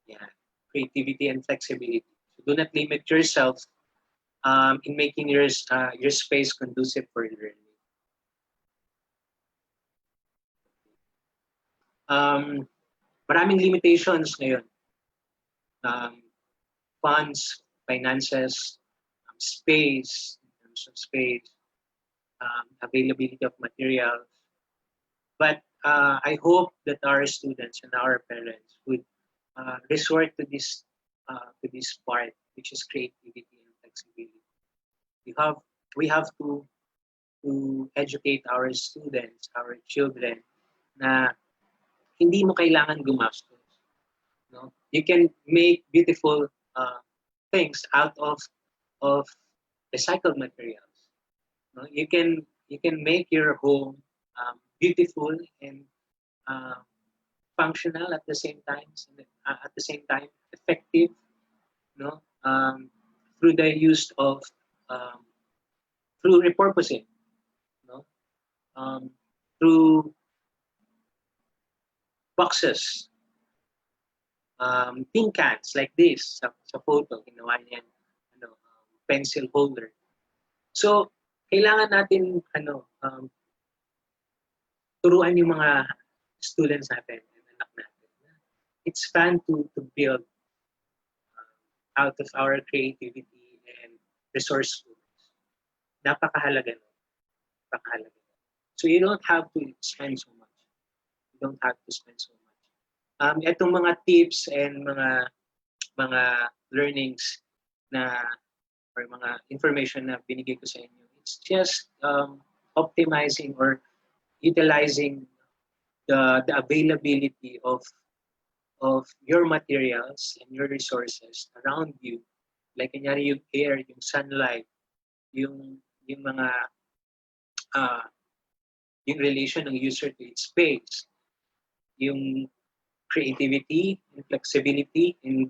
Yeah. Creativity and flexibility. So do not limit yourself in making your space conducive for learning. Maraming limitations ngayon. Funds, finances, space, in terms of space, availability of materials. But I hope that our students and our parents would resort to this part, which is creativity and flexibility. We have to educate our students, our children, na hindi mo kailangan gumastos. No? You can make beautiful things out of recycled materials. No? You can make your home beautiful and functional at the same time. Effective. No? Through the use of through repurposing. No? Through boxes, tin cans like this sa photo, ginawa niyan pencil holder. So kailangan natin turuan yung mga students natin and anak natin. It's fun to build out of our creativity and resourcefulness. Napakahalaga nun. Napakahalaga. So you don't have to spend so much. You don't have to spend so much. Itong mga tips and mga learnings na or mga information na binigay ko sa inyo, it's just optimizing or utilizing the availability of your materials and your resources around you. Like kanyari yung air, yung sunlight, yung mga yung relation ng user to its space, yung creativity and flexibility in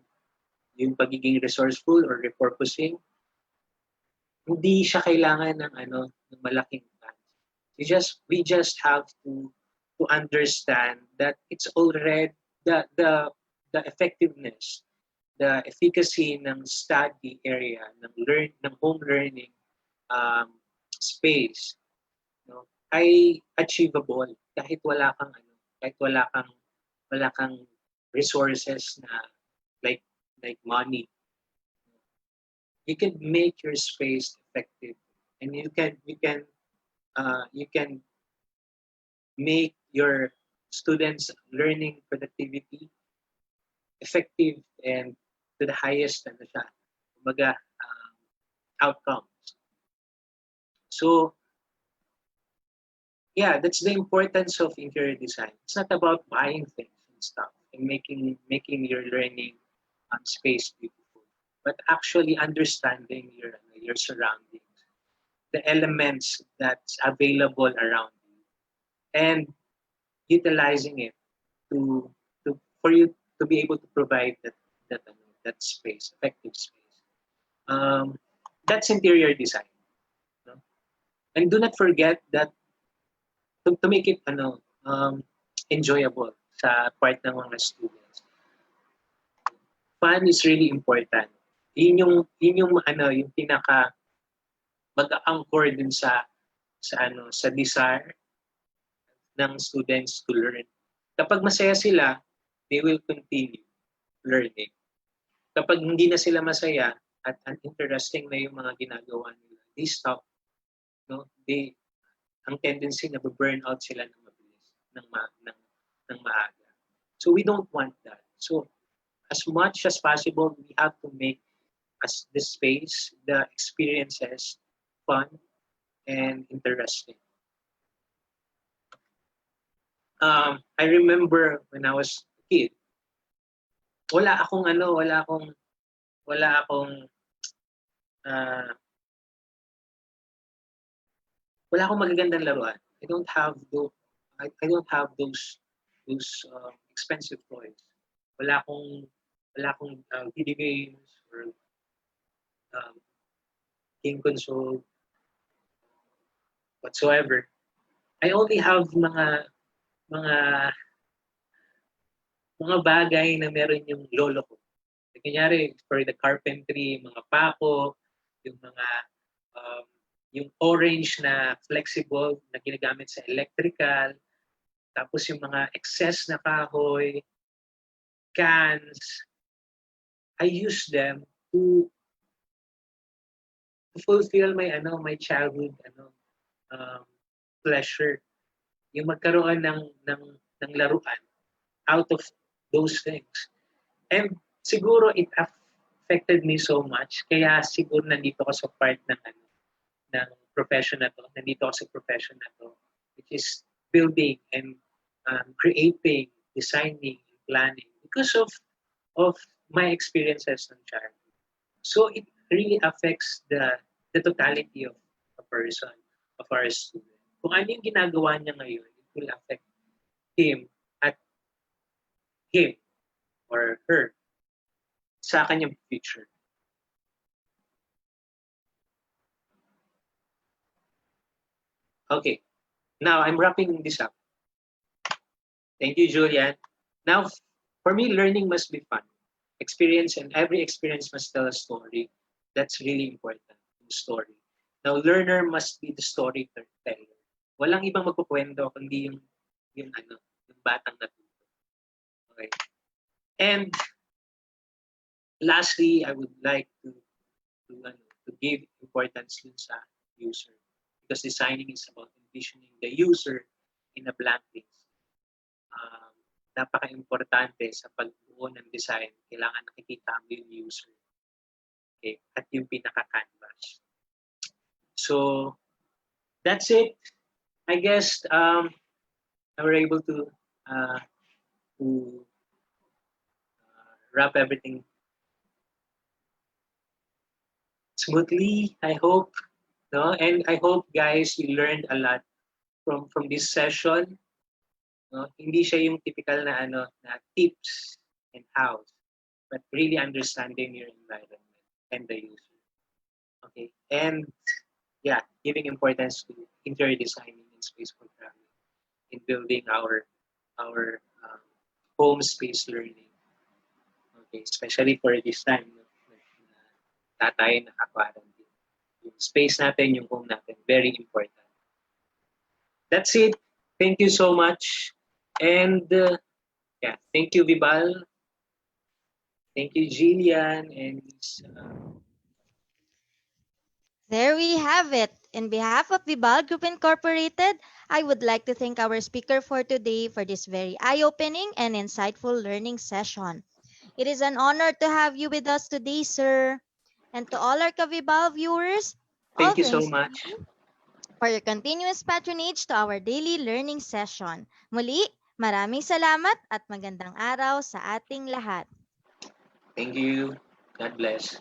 yung pagiging resourceful or repurposing. Hindi siya kailangan ng malaking funds. We just have to understand that it's already the effectiveness, the efficacy ng study area, ng home learning space, no, ay achievable kahit wala kang resources na like money. You can make your space effective, and you can make your students' learning productivity effective and to the highest outcomes. So yeah, that's the importance of interior design. It's not about buying things and stuff and making your learning space beautiful, but actually understanding your surroundings, the elements that's available around you, and utilizing it for you to be able to provide that space, effective space. That's interior design. No? And do not forget that to make it enjoyable sa part ng mga students. Fun is really important. Yun yung pinaka mag-anchor din sa desire ng students to learn. Kapag masaya sila, they will continue learning. Kapag hindi na sila masaya at uninteresting na yung mga ginagawa nila, they stop. No? ang tendency na burn out sila ng mabilis, ng maaga. So we don't want that. So as much as possible, we have to make the space, the experiences fun and interesting. I remember when I was a kid, wala akong magagandang laruan. I don't have those expensive toys. Wala akong video games or game console whatsoever. I only have mga bagay na meron yung lolo ko. Kunyari, for the carpentry, mga pako, yung mga yung orange na flexible na ginagamit sa electrical, tapos yung mga excess na kahoy, cans, I use them to fulfill my childhood pleasure. Yung magkaroon ng laruan out of those things. And siguro it affected me so much, kaya siguro nandito ako sa part ng profession na to, which is building and creating, designing, and planning because of my experiences in childhood. So it really affects the totality of a person, of our student. Kung ano yung ginagawa niya ngayon, it will affect him or her sa kanyang future. Okay, now I'm wrapping this up. Thank you, Julian. Now, for me, learning must be fun. Experience, and every experience must tell a story. That's really important, the story. Now, learner must be the storyteller. Walang ibang magkukwento kundi yung batang natuto. Okay. And lastly, I would like to give importance dun sa user, because designing is about envisioning the user in a blank page. Napaka-importante sa pagbuo ng design, kailangan nakikita mo yung user. Okay? At yung pinaka-canvas. So, that's it. I guess we were able to wrap everything smoothly, I hope. No? And I hope, guys, you learned a lot from this session. No? Hindi siya yung typical na tips and hows, but really understanding your environment and the user. Okay, and yeah, giving importance to interior designing and space programming in building our home space learning. Okay, especially for this time, tayo naka-quarantine. Yung space natin, yung home natin, very important. That's it. Thank you so much. And yeah, thank you, Vibal. Thank you, Jillian. And There we have it. In behalf of Vibal Group Incorporated, I would like to thank our speaker for today for this very eye-opening and insightful learning session. It is an honor to have you with us today, sir. And to all our Kavibal viewers, all thank you so thanks much. for your continuous patronage to our daily learning session. Muli, maraming salamat at magandang araw sa ating lahat. Thank you. God bless.